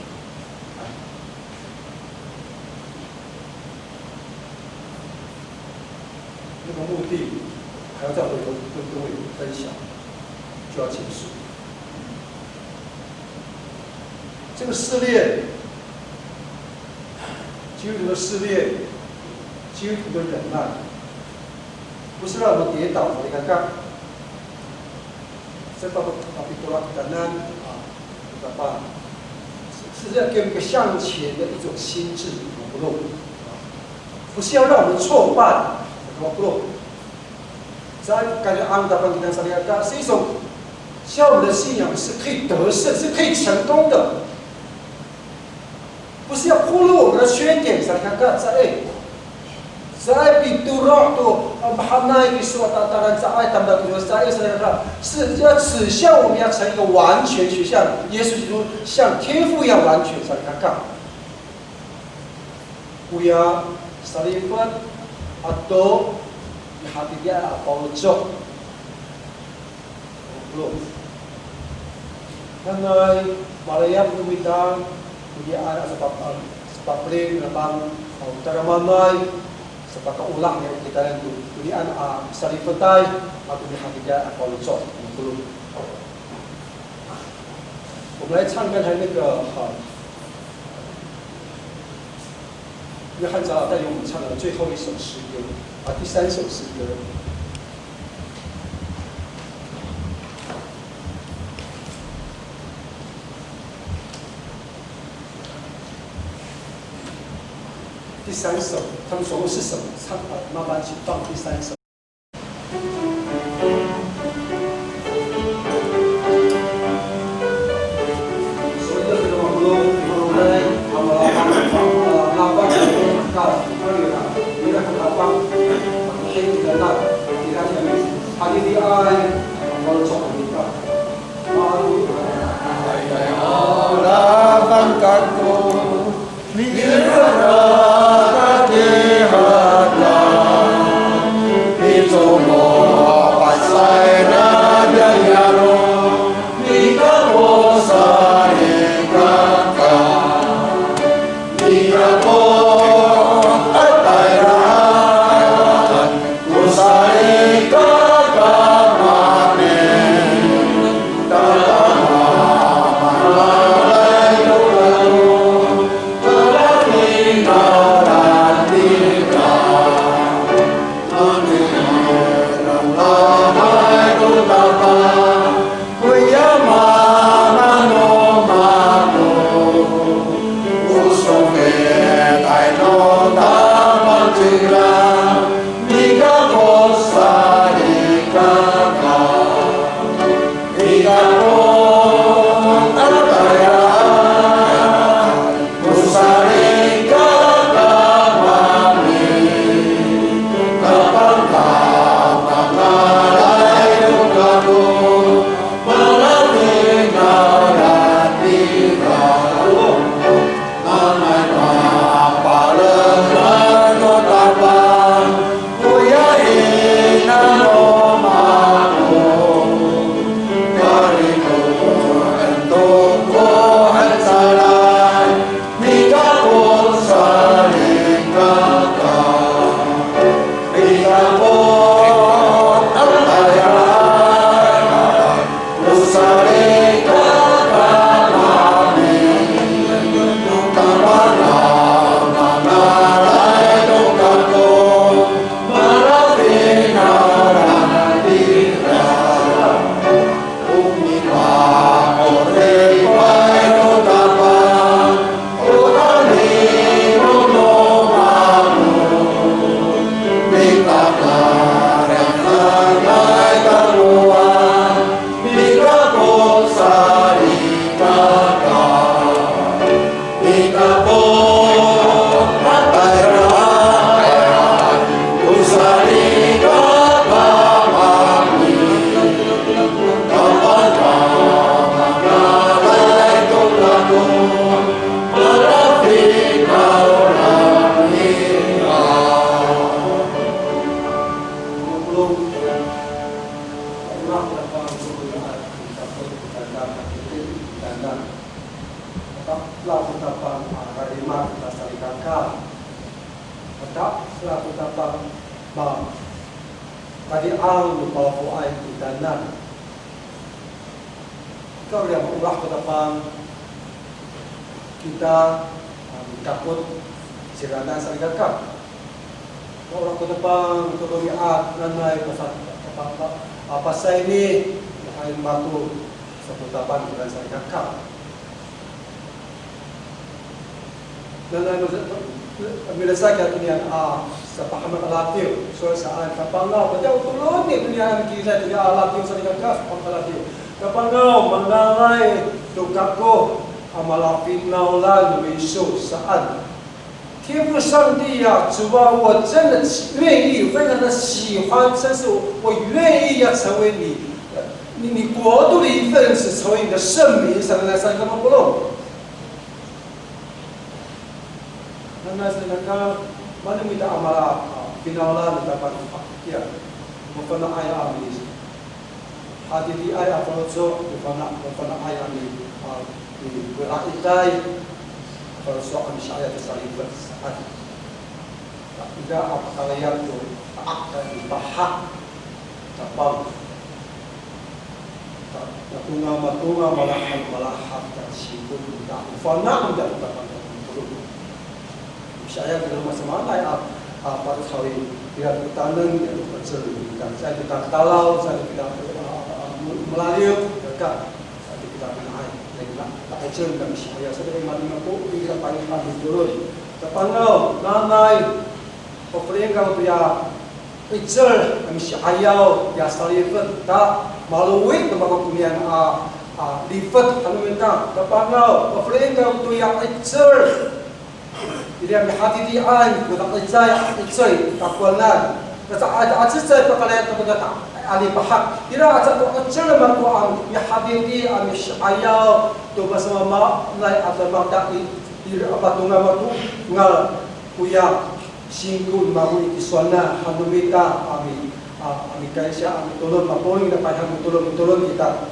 那个目的还要再回头跟各位分享，就要结束。这个试炼，基督徒的试炼，基督徒的忍耐。不是让我们跌倒，你看看，这包括比多拉的难怎么办？是要给我们一个向前的一种心智，不漏，不是要让我们挫败，不漏。在感觉安达邦给咱上面讲，是一种，像我们的信仰是可以得胜，是可以成功的，不是要暴露我们的缺点，上面看在比杜拉多bahana ini suatu tataran saya tambah kedua saya saudara 是要指向我们要成一个完全学像耶稣基督像天父一样完全上看看，不要 salifat atau di hati dia apolojok belum karena Malaya Bumidang dia ada sebab beli dalam utara manai sepakat ulang yang kita yang dunia sarifatai atau di hati dia apolojok belum。我们来唱刚才那个约翰长老带领我们唱的最后一首诗歌第三首诗歌。第三首，他们所谓是什么？唱慢慢去放第三首。天父上帝呀，主啊，我真的愿意，非常的喜欢，真是我愿意要成为你国度的一份子，成为你的圣民，上来上干嘛不弄？那是那个mana minta amala pinaulan dapat ya mufana ayah amis hadithi ayah falso mufana ayah amis di berakitai falso amsyaya tersalibet saat tidak apa kalian tu akan dibahak tapang matunga malahan dan sibuk tidak mufana tidak dapat saya dalam masa mana ya apa sekali tidak bertanam tidak bercerita saya tidak talau saya tidak melayuk dekat saya tidak menaik tak ajar kami saya sedang mati mampu tidak panggil kami dulu terpanggil nanai pemerintah dia ajar kami saya ya salifat tak maluin tempat kemudian lipat kami minta terpanggil pemerintah dia ajar dia mi hati di an ku tak ijai ijai tak kuanan ta aja ijai pakale ta ta ali bahak ira aja to acel ma ku am mi hati di am ayau to basama ma nai atau bangda ira apa tunga ma tu ngal kuya singkul ma ku iswana hanumita ami kaisya ami tolong ma poling na pai ham tolong kita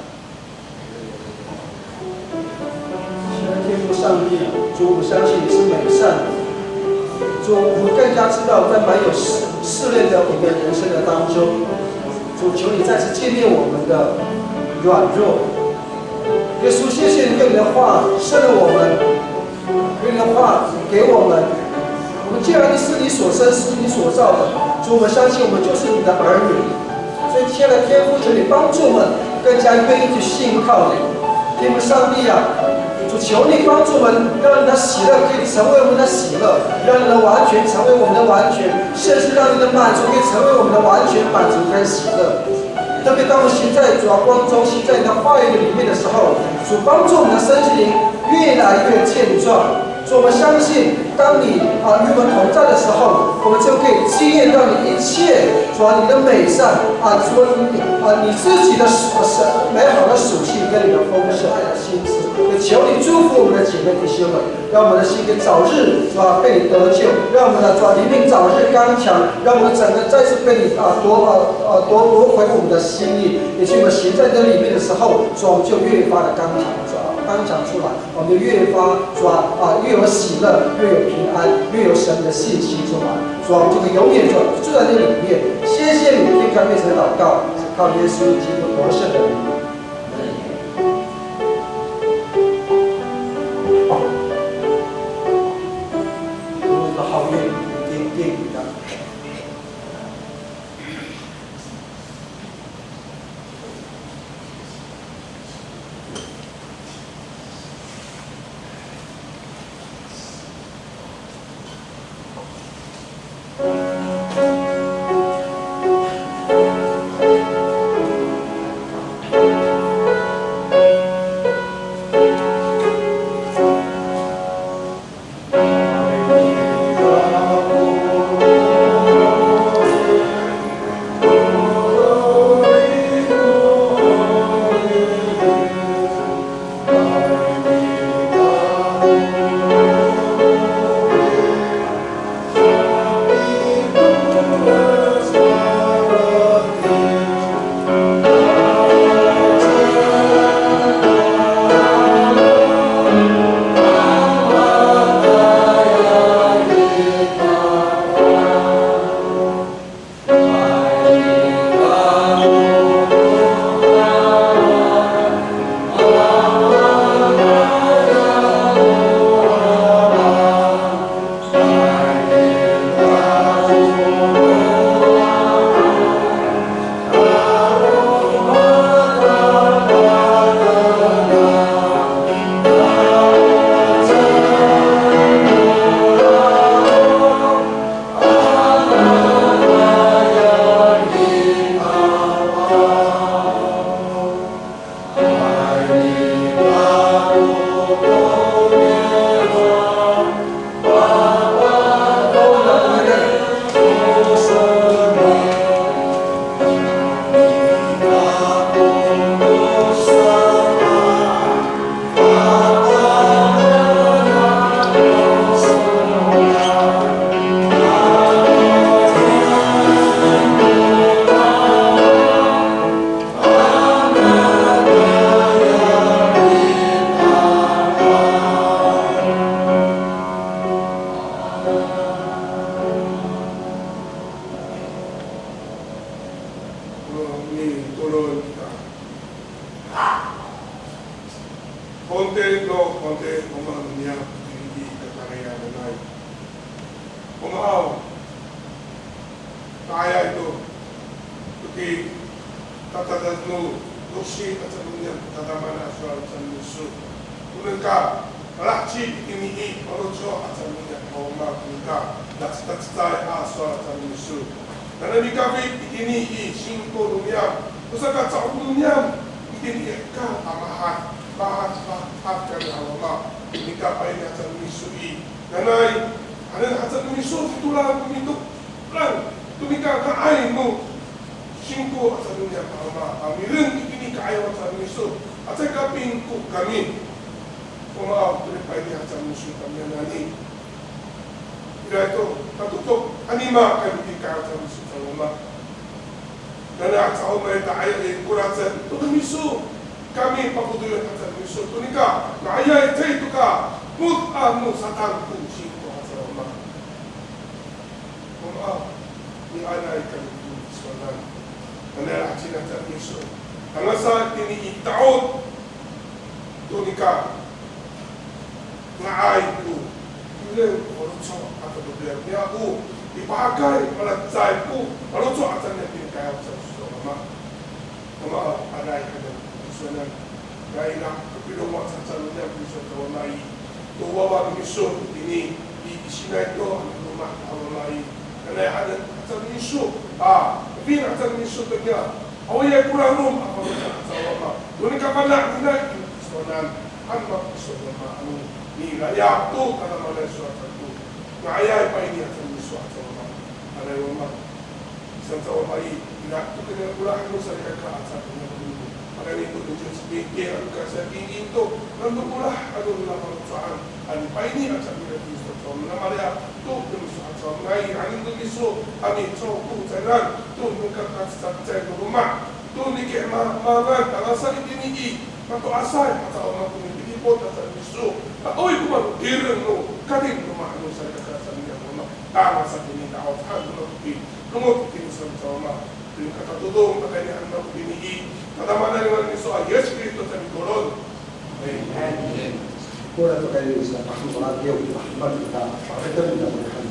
天父上帝，主，我相信你是美善。主，我们更加知道，在蛮有试炼的我们的人生的当中，主，求你再次纪念我们的软弱。耶稣，谢谢你用你的话生了我们，用你的话给我们。我们既然是你所生，是你所造的，主，我们相信我们就是你的儿女。所以，亲爱的天父，求你帮助我们更加愿意去信靠你。天父上帝啊！ 主求你帮助我们，让你的喜乐可以成为我们的喜乐，让你的完全成为我们的完全，甚至让你的满足可以成为我们的完全满足跟喜乐。特别当我们行在主要光中，行在你的话语里面的时候，主帮助我们的身心灵越来越健壮。主，我们相信，当你与我们同在的时候，我们就可以经验到你一切主你的美善主你自己的美好的属性跟你的丰盛爱的心思。 也求你祝福我们的姐妹弟兄们，让我们的心可以早日被你得救，让我们的灵命早日刚强，让我们整个再次被你夺回我们的心意。也许我们行在这里面的时候，我们就越发的刚强出来，我们就越发越有喜乐，越有平安，越有神的信心出来。我们就可以永远住在这里面。谢谢你，天开变成祷告，靠耶稣基督得胜的名。tumiso tulang tumituk lang tumika kaay mo singko at sa dunya Ama amirin ikini kaayo at sa miso at sa kaping ko kami umaaw tulipay niya sa miso kami nani ila ito katutok anima kami ikaw sa miso sa Ama nana sa umay kaayo kuratsan tumiso kami pakuduyan at sa miso tunika kaayay tayo ka mut-anu satang ku singko at sa Ama umaaw ni anay kami suanan Manala sila sa miso. Ang asa tiniitaot tunika nga ay ko. Ilang orotso at problema niya ko. Ipagay malatsay ko. Orotso at ang natinikayaw sa gusto. Ama anay ka ng gusto ng dahil na kapilungan sa salon niya gusto ka mamay. Tuwawa ng miso. Ini isinay ito ang lumang mamay. Kanayahan at sa miso. Pina sa miso niya. Away kurang rum apa sa Ama. Duni ka pala nila sonan ang gusto ng Ama ni raya to kana malay sa to. Ngaya pa ini sa miso sa Ama. Alay Ama. Sa Ama ina to kanya kurang mo sa ka sa niya. Magani to din sa bigay ang kasi ito nando pula ano na pang ang pa ini at sa miso sa Ama. Namaya to din sa Ngay aning miso amin so ku jalan tu nungkat sa rumah tu ni ke mangan tangasan ini mato asal mata orang pun pot sa miso oi ku man direng no kadin rumah no sa kasan niya rumah tangasan ini tao sa no pi lumot tin sa tama tin katutudong pagkanya ang pinihi katamanan ng miso ay Espiritu sa koron amen Kura to kayo sa pagmamahal niyo kita pakita kita berkah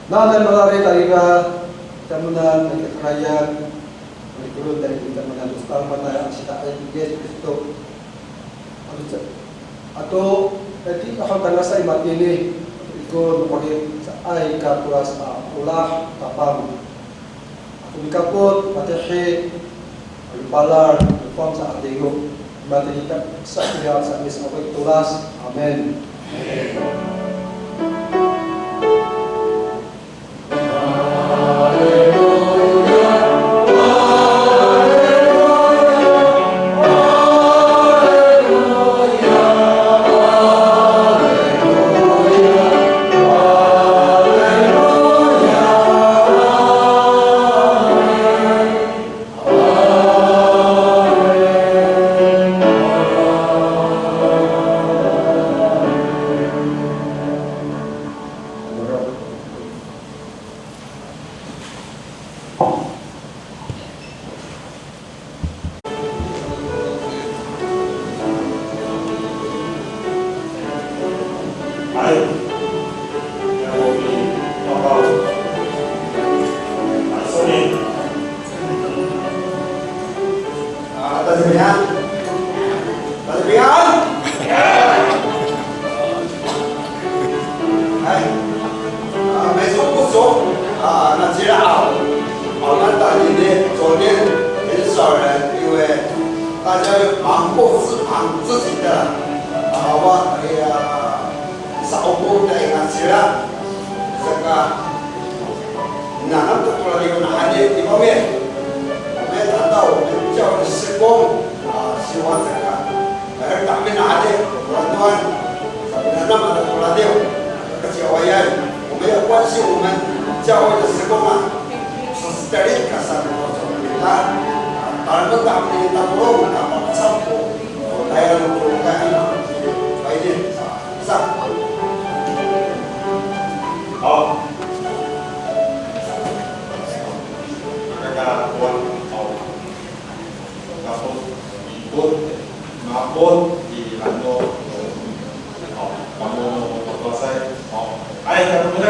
Nanan malari taliga kamunan ng kakayan kurikulum dari kita menandustang mana sita ay Yesus Kristo atau tadi ako tanasa imatili iko nupagin sa ay katulas ulah kapang ako mikapot patihi albalar upang sa atingo matilikat sa iya sa mis ako tulas amen 教会的施工啊，是在另一个上面做的啦。当然，当年当我们干嘛差不多，我来了我来了，白天上。好。大家关好。然后一关，拿关一兰多，好，然后多塞，好，哎，咱们呢？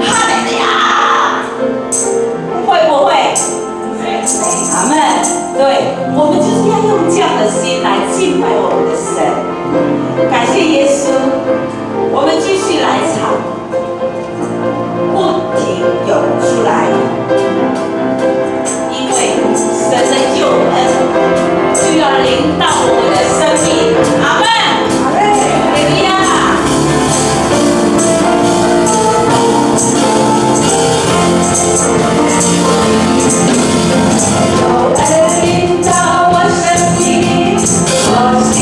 哈利路亚，会不会？阿们，对，我们就是要用这样的心来敬拜我们的神。感谢耶稣，我们继续来唱，不停涌出来，因为神的救恩就要临到我们的生命。阿们，哈利路亚。有恩临到我生命，我心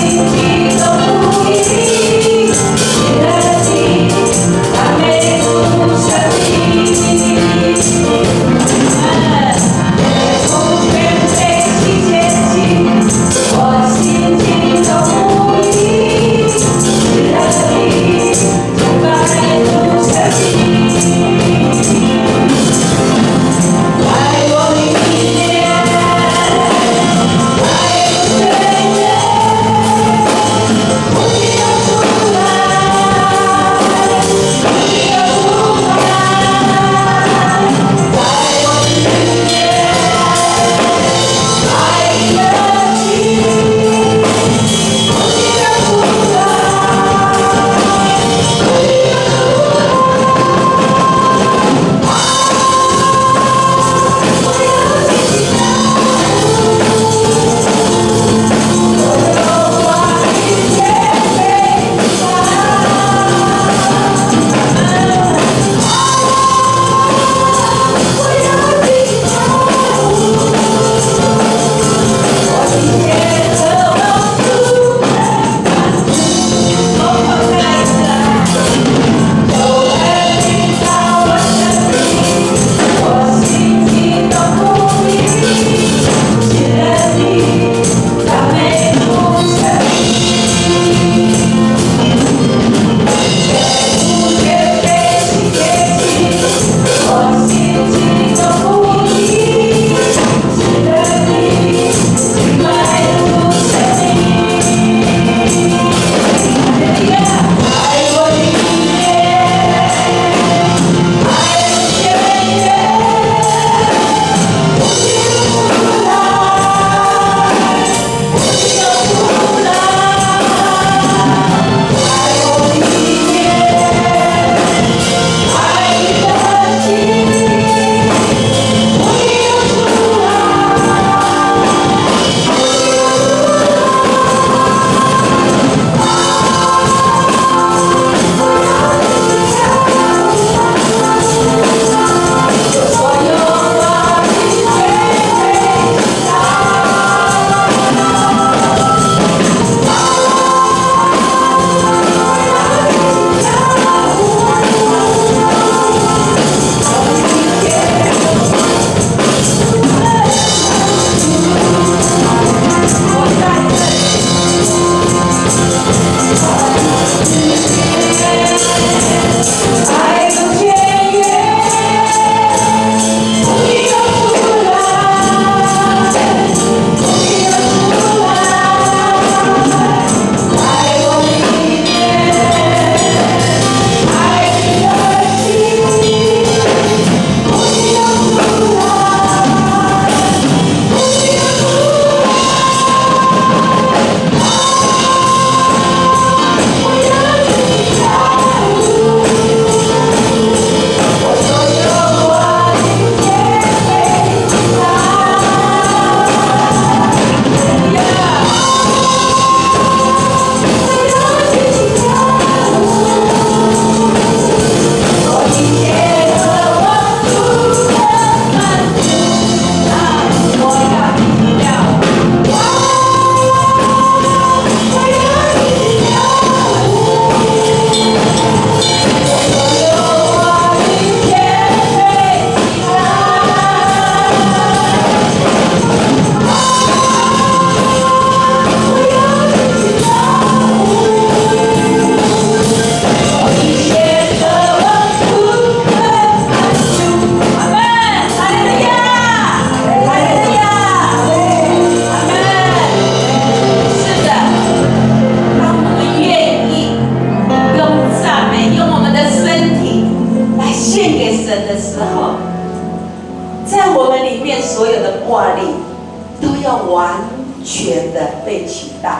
全的被取代。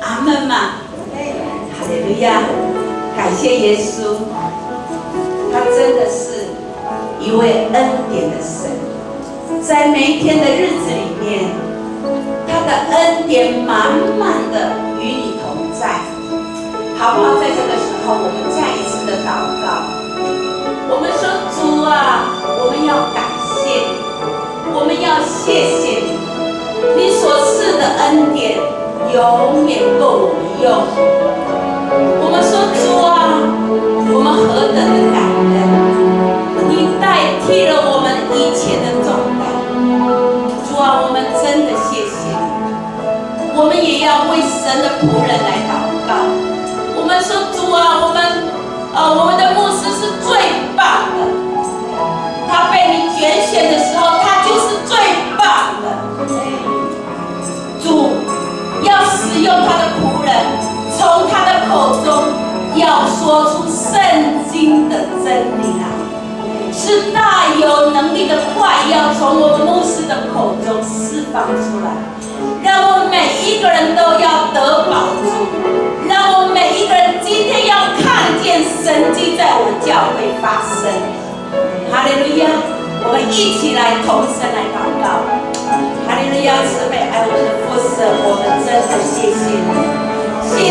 阿们嘛，哈利路亚！感谢耶稣，他真的是一位恩典的神，在每一天的日子里面，他的恩典满满的与你同在，好不好？在这个时候，我们再一次的祷告，我们说主啊，我们要感谢你，我们要谢谢你，你所赐的恩典永远够我们用。我们说主啊，我们何等的感恩，你代替了我们以前的重担。主啊，我们真的谢谢你。我们也要为神的仆人来祷告。我们说主啊，我们的牧师是最棒的，他被你拣选的时候，他就是最棒的。主要使用他的仆人，从他的口中要说出圣经的真理来，是大有能力的话要从我们牧师的口中释放出来，让我们每一个人都要得保住，让我们每一个人今天要看见神迹在我们教会发生。哈利路亚！我们一起来同声来祷告。哈利路亚！慈悲爱我们的父神，我们真的谢谢你，谢谢